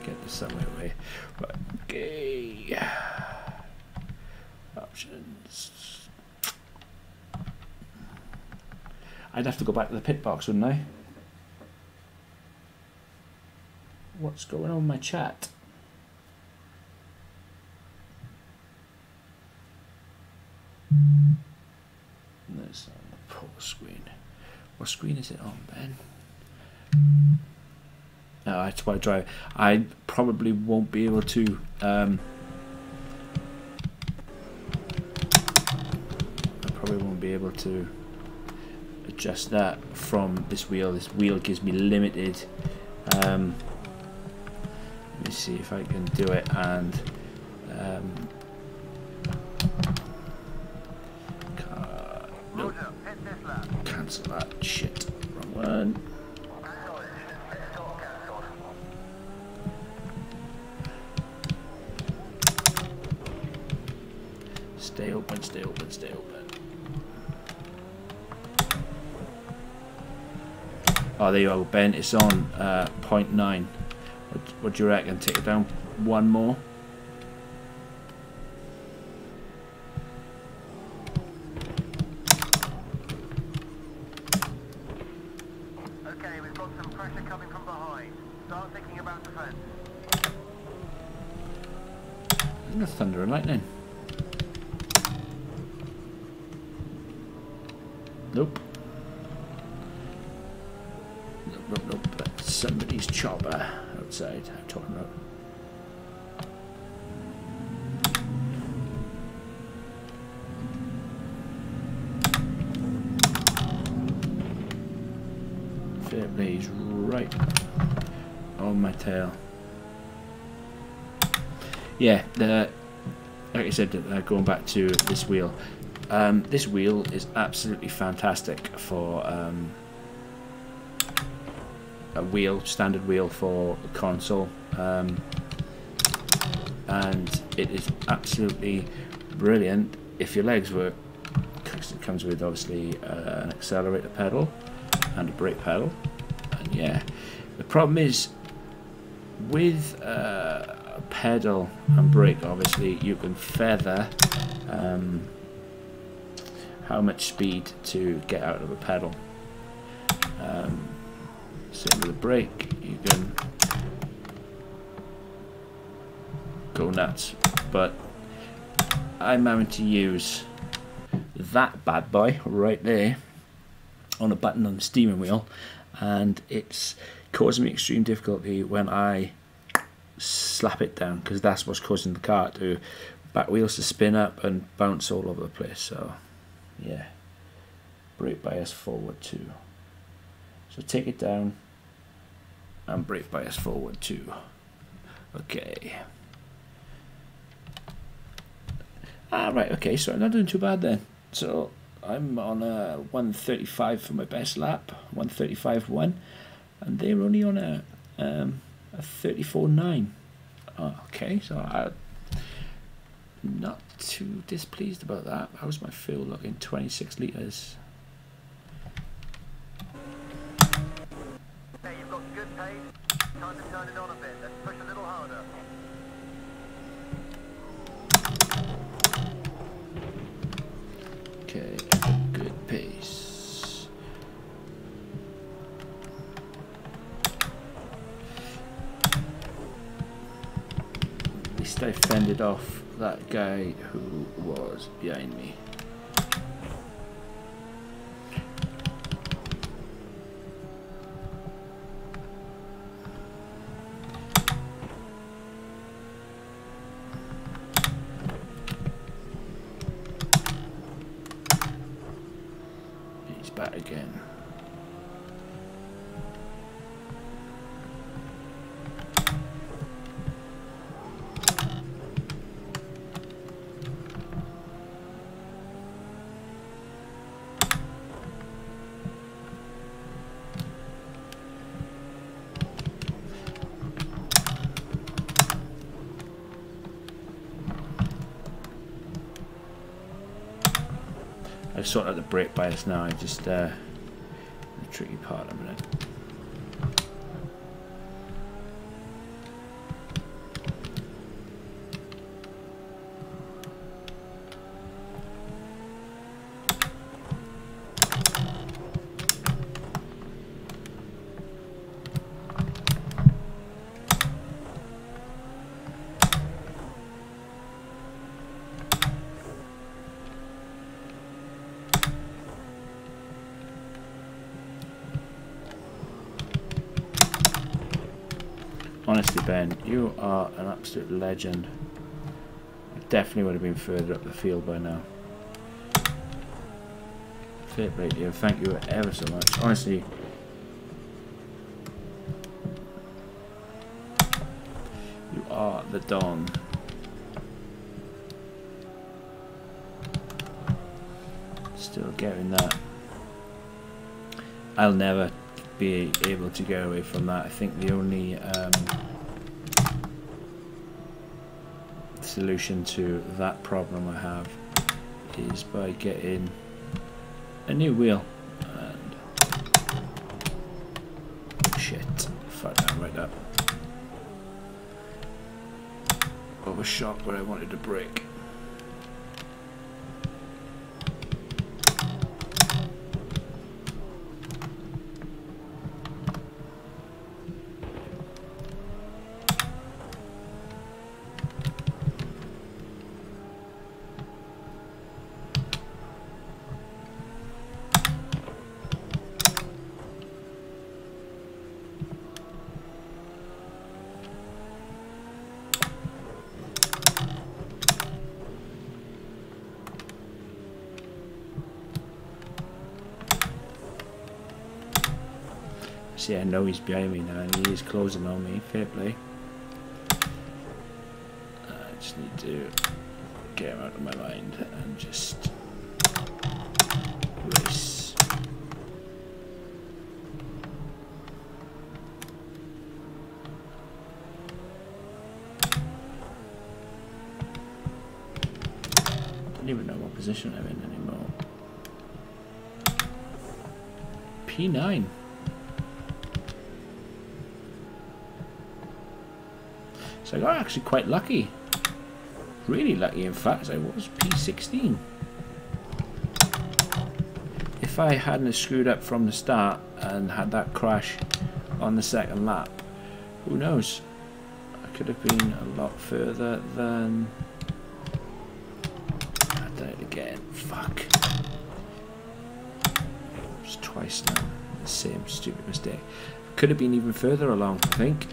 Get this somewhere away. Right, okay. Options. I'd have to go back to the pit box, wouldn't I? What's going on with my chat? That's on the poor screen. What screen is it on, Ben? No, that's why I try. I probably won't be able to. I probably won't be able to adjust that from this wheel. This wheel gives me limited. Let me see if I can do it and. Nope. Cancel that shit. Wrong one. Stay open, stay open, stay open. Oh, there you go, Ben. It's on 0.9. What do you reckon? Take it down one more. Okay, we've got some pressure coming from behind. Start thinking about defense. Isn't that thunder and lightning? Nope. Nope. That's somebody's chopper outside. I'm talking about. Fair play, he's right on my tail. Yeah, like I said, going back to this wheel. This wheel is absolutely fantastic for a wheel, standard wheel for a console, and it is absolutely brilliant if your legs work. It comes with obviously an accelerator pedal and a brake pedal, and yeah, the problem is with a pedal and brake, obviously you can feather how much speed to get out of a pedal. Same with the brake, you can go nuts, but I'm having to use that bad boy right there on a button on the steering wheel, and it's causing me extreme difficulty when I slap it down, because that's what's causing the car to back wheels to spin up and bounce all over the place. So yeah, brake bias forward 2. So take it down and brake bias forward 2. Okay. Right, okay, so I'm not doing too bad then. So I'm on a 135 for my best lap, 135.1, and they're only on a 34.9. Oh, okay, so I'm not too displeased about that. How's my fuel looking? 26 litres. Okay, you've got good pace. Time to turn it on a bit. Let's push a little harder. Okay, good pace. At least I fended off that guy who was behind me. He's back again. sort out the brake bias now. I just the tricky part a minute. Honestly, Ben, you are an absolute legend. I definitely would have been further up the field by now. Fair play to you. Thank you ever so much. Honestly, you are the Don. Still getting that. I'll never be able to get away from that. I think the only solution to that problem I have is by getting a new wheel and shit, fuck that right up. Overshot where I wanted to brake. See, I know he's behind me now and he is closing on me. Fair play. I just need to get him out of my mind and just race. Don't even know what position I'm in anymore. P9. So I got actually quite lucky. Really lucky, in fact. I was P16. If I hadn't screwed up from the start and had that crash on the second lap, who knows? I could have been a lot further than... I did it again. Fuck. It's twice now. The same stupid mistake. Could have been even further along, I think.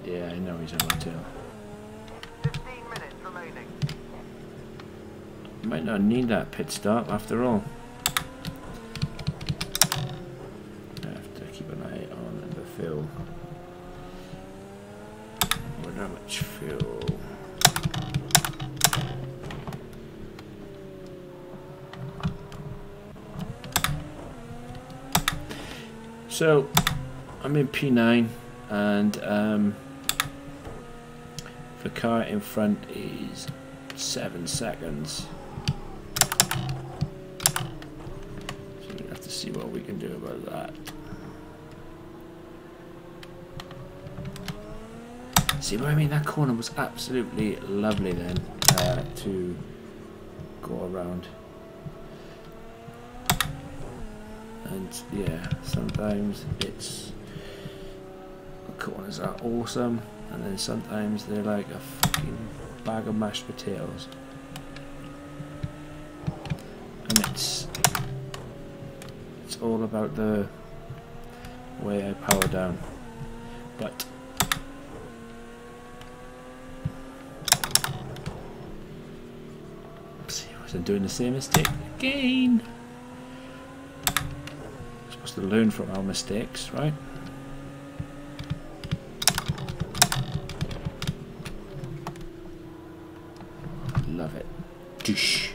Yeah, I know he's on my tail. 15 minutes remaining. Might not need that pit stop after all. I have to keep an eye on the fuel. I wonder how much fuel. So I'm in P9 and the car in front is 7 seconds. So we have to see what we can do about that. See what I mean? That corner was absolutely lovely then to go around. And yeah, sometimes it's the corners are awesome, and then sometimes they're like a fucking bag of mashed potatoes. And it's all about the way I power down. But see, I wasn't doing the same mistake again. Supposed to learn from our mistakes, right? Love it. Doosh.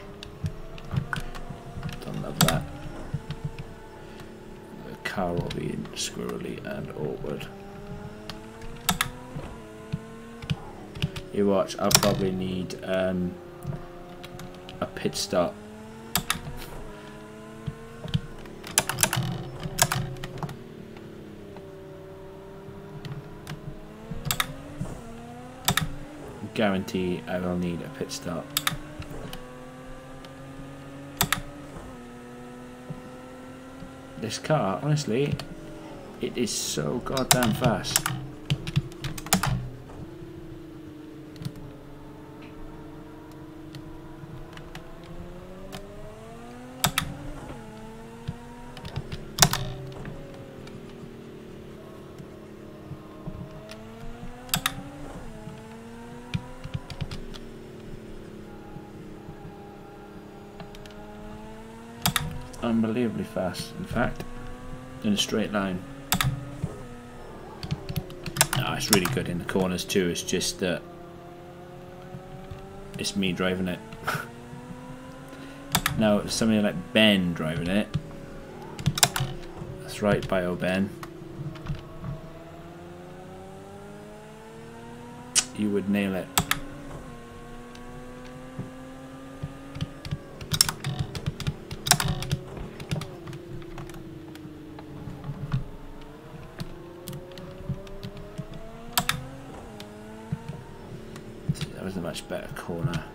Don't love that. The car will be squirrely and awkward. You watch, I'll probably need a pit stop. Guarantee I will need a pit stop. This car, honestly, it is so goddamn fast. Unbelievably fast, in fact, in a straight line. No, it's really good in the corners too. It's just that it's me driving it. Now, somebody like Ben driving it. That's right, Bio Ben. You would nail it. A much better corner.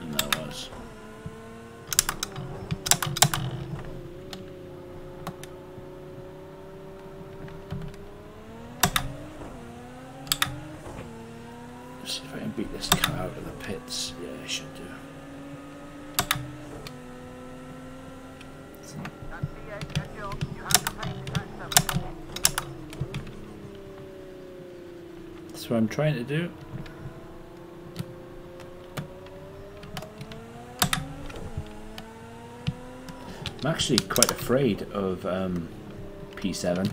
And that was. Let's see if I can beat this car out of the pits. Yeah, I should do. That's what I'm trying to do. I'm actually quite afraid of P7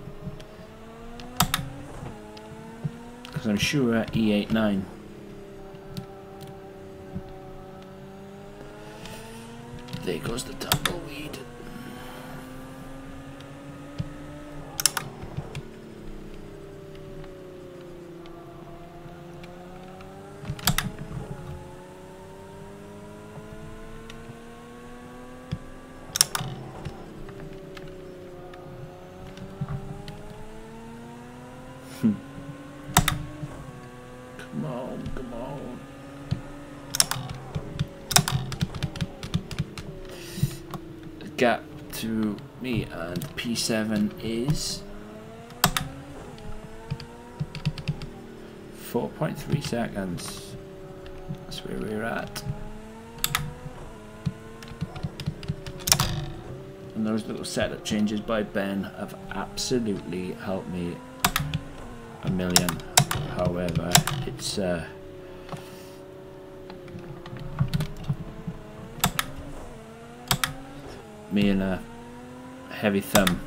because I'm sure at E89 there goes the tumbleweed. Come on, come on. The gap to me and P7 is 4.3 seconds. That's where we're at. And those little setup changes by Ben have absolutely helped me a million. However, it's me and a heavy thumb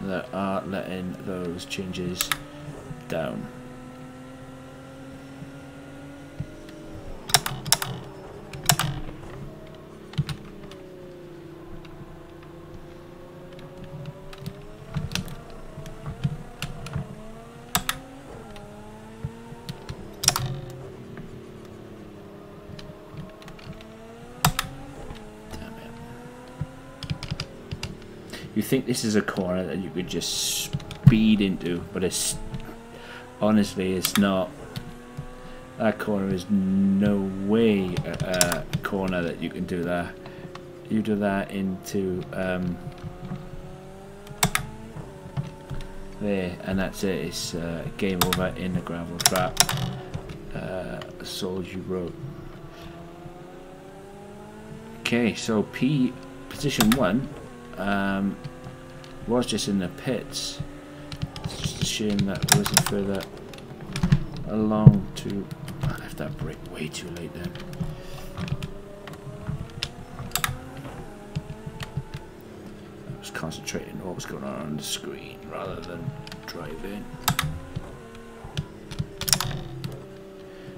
that are letting those changes down. You think this is a corner that you could just speed into, but it's honestly it's not. That corner is no way a corner that you can do that. You do that into there, and that's it. It's game over in the gravel trap. Sold you wrote. Okay, so position 1. Was just in the pits. It's just a shame that it wasn't further along to. I left that brake way too late then. I was concentrating on what was going on the screen rather than driving.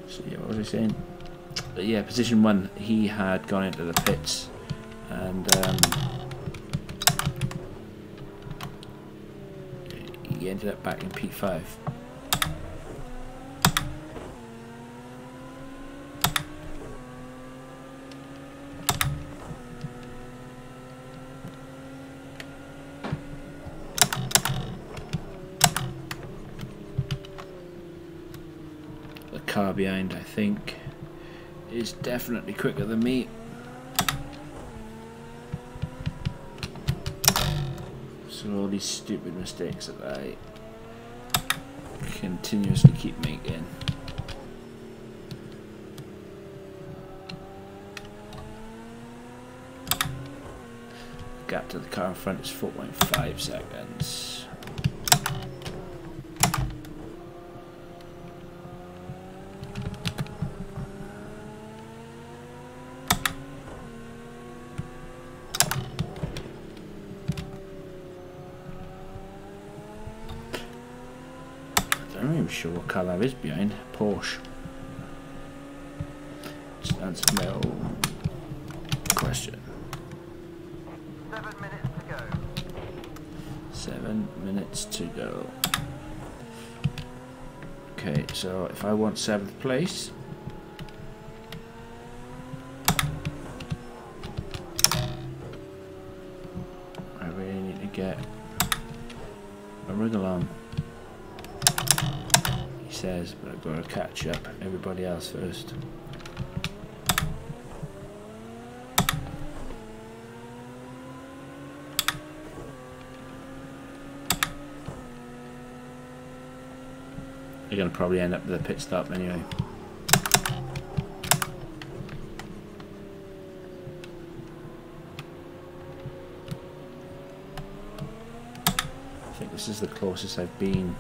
So yeah, what was I saying? But yeah, position 1, he had gone into the pits. and he ended up back in P5. The car behind, I think, is definitely quicker than me. So all these stupid mistakes that I continuously keep making. Gap to the car in front is 4.5 seconds. I'm not even sure what car that is behind. Porsche. Just answer my own question. 7 minutes to go. 7 minutes to go. Okay, so if I want 7th place, I really need to get a wriggle on. Says, but I've got to catch up everybody else first. You're going to probably end up with a pit stop anyway. I think this is the closest I've been.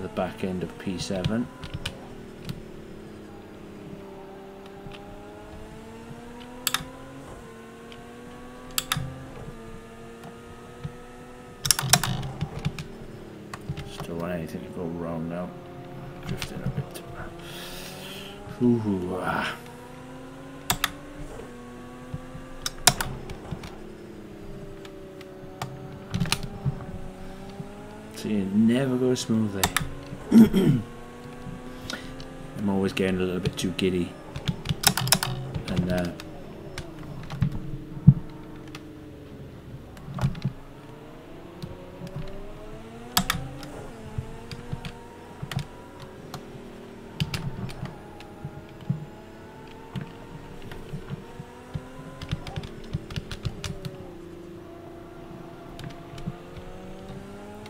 The back end of P7. Just don't want anything to go wrong now. Drifting a bit. Ooh, ah. So you never go smoothly. I'm always getting a little bit too giddy, and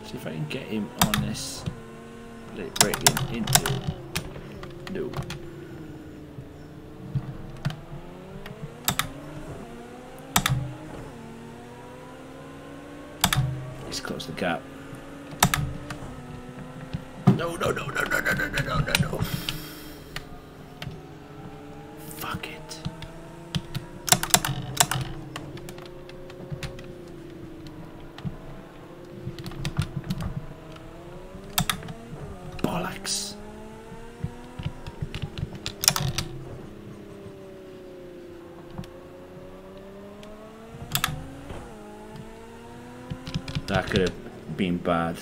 see if I can get him on this. Let it break him into. No. Let's close the gap. No, no, no, no, no, no, no, no, no, no, no. Fuck it. Bollocks. That could have been bad.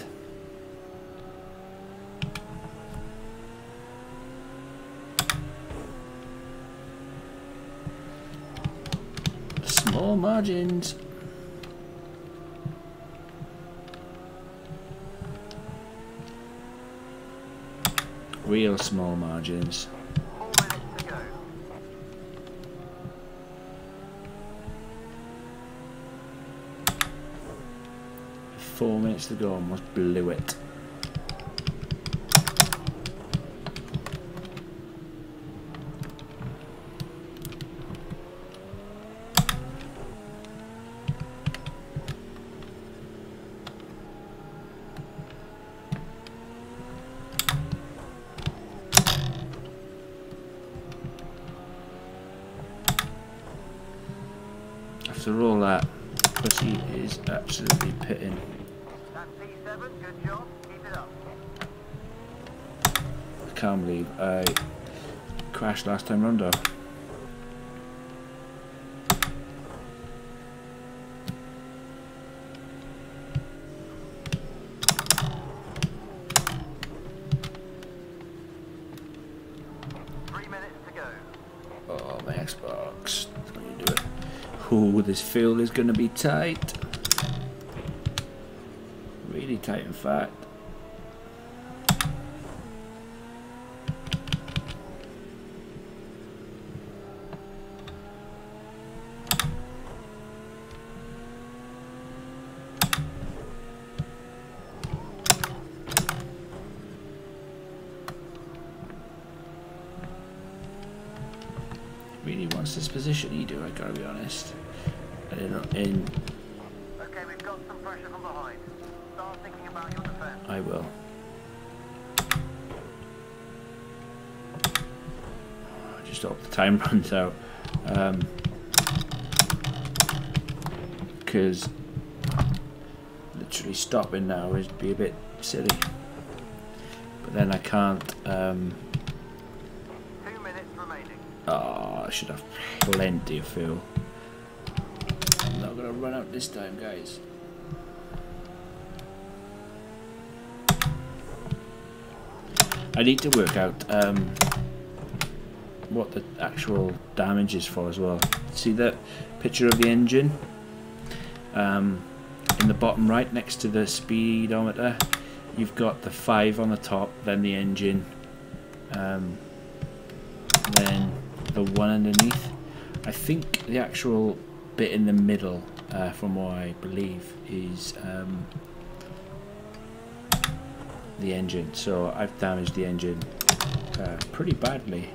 Small margins. Real small margins. 4 minutes to go. 4 minutes to go, almost blew it. After all that, pussy is absolutely pitting. That's P7, good job, keep it up. The can't believe I crashed last time round though. Oh, my Xbox. That's how you do it. Oh, this field is going to be tight. Really tight, in fact. Really wants this position, you do, I gotta be honest. I don't know, Okay, we've got some pressure from behind. Start thinking about your defense. I will. I just hope the time runs out. Because literally stopping now would be a bit silly. But then I can't. 2 minutes remaining. Oh, I should have plenty of fuel. I'm not gonna run out this time, guys. I need to work out what the actual damage is for as well. See that picture of the engine in the bottom right next to the speedometer? You've got the 5 on the top, then the engine, then the 1 underneath. I think the actual bit in the middle, from what I believe, is the engine. So I've damaged the engine pretty badly.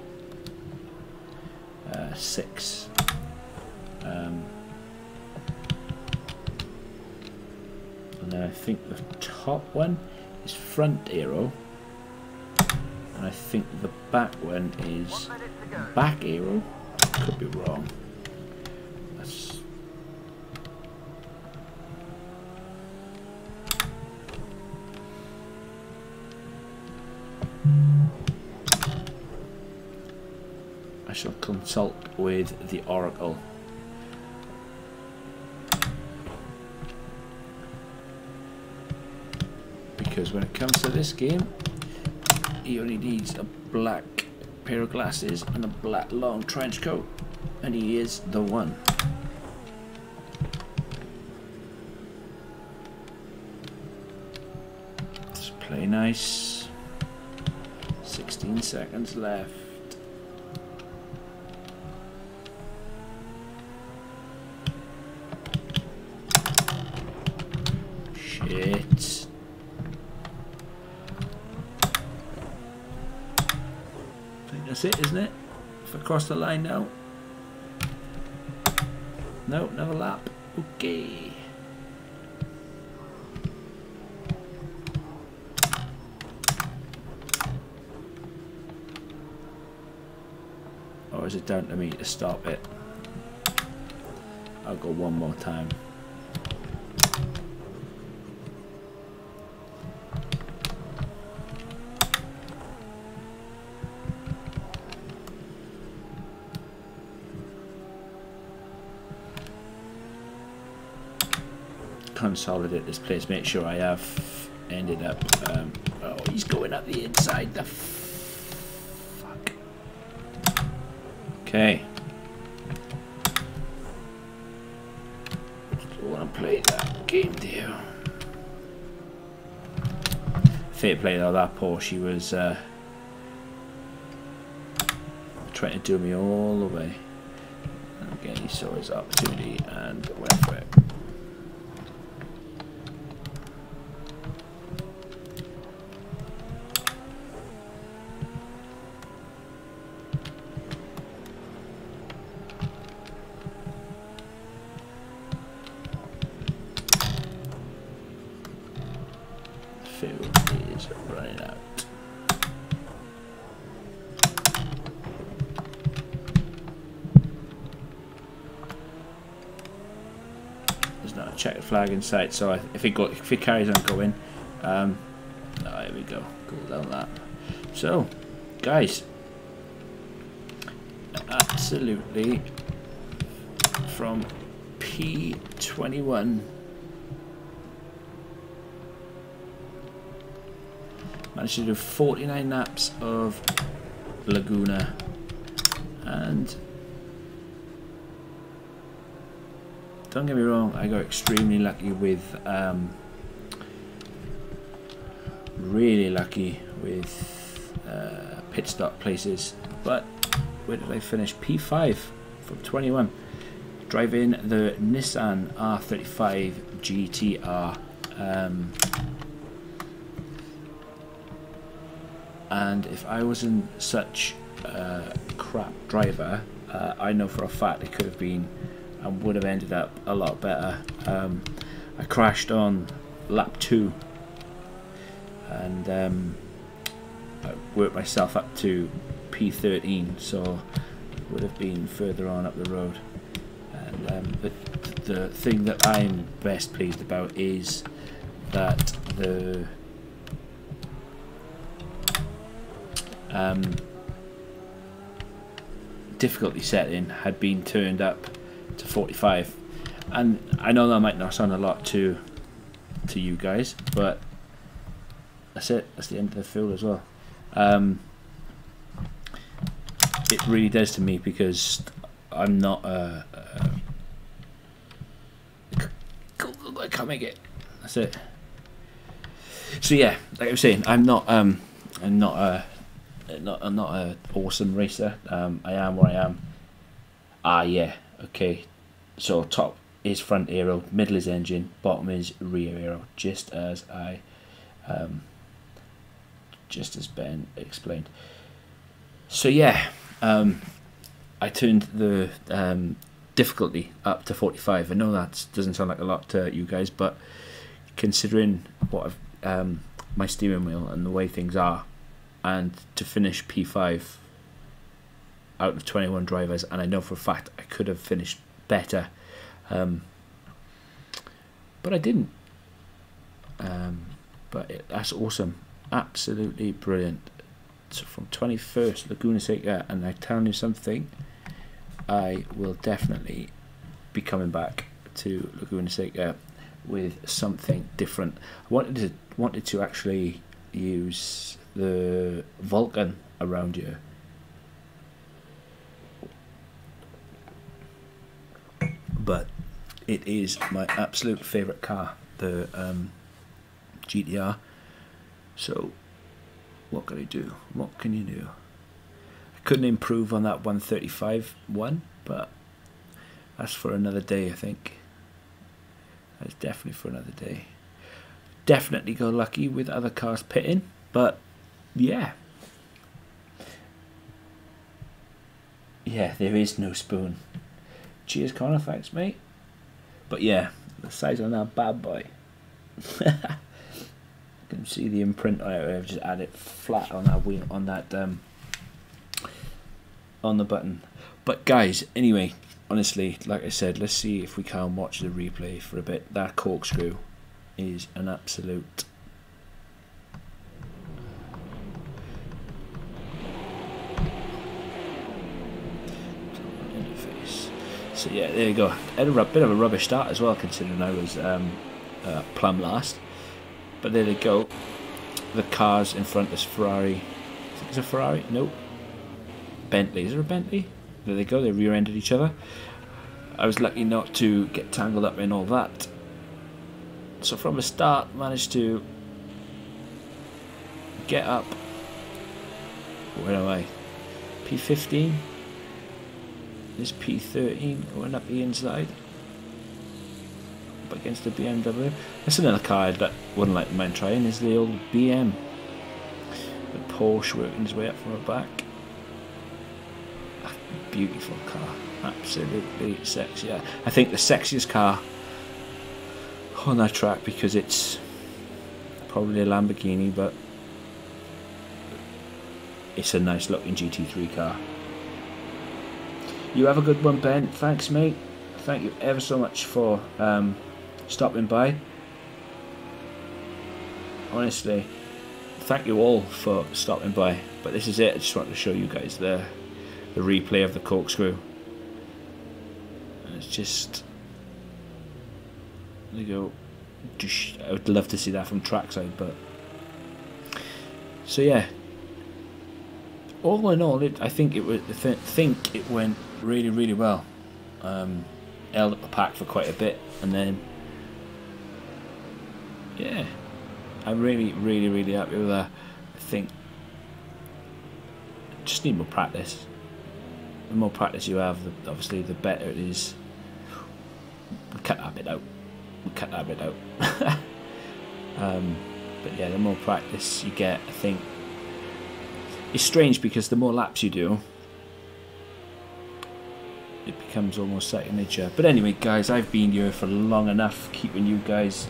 6. And then I think the top one is front aero, and I think the back one is back aero. Could be wrong. That's I shall consult with the Oracle. Because when it comes to this game, he only needs a black pair of glasses and a black long trench coat, and he is the one. Let's play nice. 16 seconds left. Shit. That's it, isn't it? If I cross the line now. No, another lap. Okay. Or is it down to me to stop it? I'll go one more time. Consolidate this place, make sure I have ended up oh, he's going up the inside, the fuck. Okay, don't want to play that game, dear. Fair play though, that Porsche was trying to do me all the way, and again he saw his opportunity and went for it. Is running out. There's not a checkered flag in sight, so if it carries on going, here we go, cool down that. So guys, absolutely from P21 managed to do 49 laps of Laguna, and don't get me wrong, I got extremely lucky with really lucky with pit stop places. But where did I finish? P5 from 21, driving the Nissan R35 GTR. And if I wasn't such a crap driver, I know for a fact it could have been and would have ended up a lot better. I crashed on lap 2 and I worked myself up to P13, so would have been further on up the road. And the thing that I'm best pleased about is that the difficulty setting had been turned up to 45, and I know that might not sound a lot to you guys, but that's it. That's the end of the field as well. It really does to me, because I'm not I can't make it. That's it. So yeah, like I was saying, I'm not an awesome racer. I am where I am. Yeah, okay. So top is front aero, middle is engine, bottom is rear aero, just as Ben explained. So yeah, I turned the difficulty up to 45. I know that doesn't sound like a lot to you guys, but considering what I've, my steering wheel and the way things are, and to finish P5 out of 21 drivers, and I know for a fact I could have finished better, but I didn't. But that's awesome, absolutely brilliant. So from 21st Laguna Seca, and I'm telling you something, I will definitely be coming back to Laguna Seca with something different. I wanted to actually use the Vulcan around here, but it is my absolute favourite car, the GTR. So what can I do? What can you do? I couldn't improve on that 135 one, but that's for another day, I think. That's definitely for another day. Definitely got lucky with other cars pitting, but yeah, there is no spoon. Cheers, Connor. Thanks, mate. But yeah, the size on that bad boy. You can see the imprint on it. I've just added it flat on that wheel, on that on the button. But guys, anyway, honestly, like I said, let's see if we can watch the replay for a bit. That corkscrew is an absolute interface. So yeah, there you go. Had a bit of a rubbish start as well, considering I was plumb last. But there they go. The cars in front is Ferrari. I think it's a Ferrari. Nope. Bentley. Is there a Bentley? There they go. They rear-ended each other. I was lucky not to get tangled up in all that. So from the start, managed to get up. Where am I? P15. This P13. Went up the inside. Up against the BMW. That's another car that wouldn't like mind trying. Is the old BM. The Porsche working his way up from the back. Beautiful car, absolutely sexy. I think the sexiest car on that track, because it's probably a Lamborghini, but it's a nice looking GT3 car. You have a good one, Ben. Thanks, mate. Thank you ever so much for stopping by. Honestly, thank you all for stopping by. But this is it. I just wanted to show you guys the replay of the corkscrew. And it's just, there you go. I would love to see that from trackside, but so yeah. All in all, I think it went really well. Held up the pack for quite a bit, and then yeah, I'm really happy with that. I think just need more practice. The more practice you have, obviously the better it is. We cut that bit out. But yeah, the more practice you get, I think it's strange because the more laps you do, it becomes almost second nature. But anyway, guys, I've been here for long enough, keeping you guys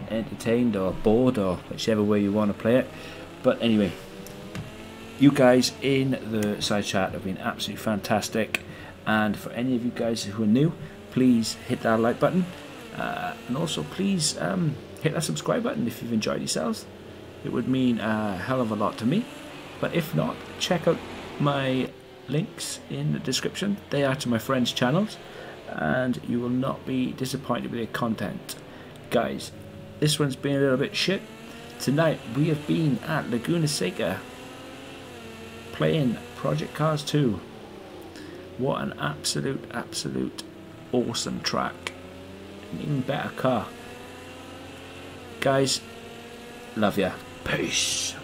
entertained or bored, or whichever way you want to play it. But anyway, you guys in the side chat have been absolutely fantastic, and for any of you guys who are new, please hit that like button, and also please hit that subscribe button if you've enjoyed yourselves. It would mean a hell of a lot to me. But if not, check out my links in the description. They are to my friends' channels, and you will not be disappointed with their content. Guys, this one's been a little bit shit. Tonight we have been at Laguna Seca playing Project Cars 2. What an absolute awesome track. An even better car. Guys, love ya. Peace.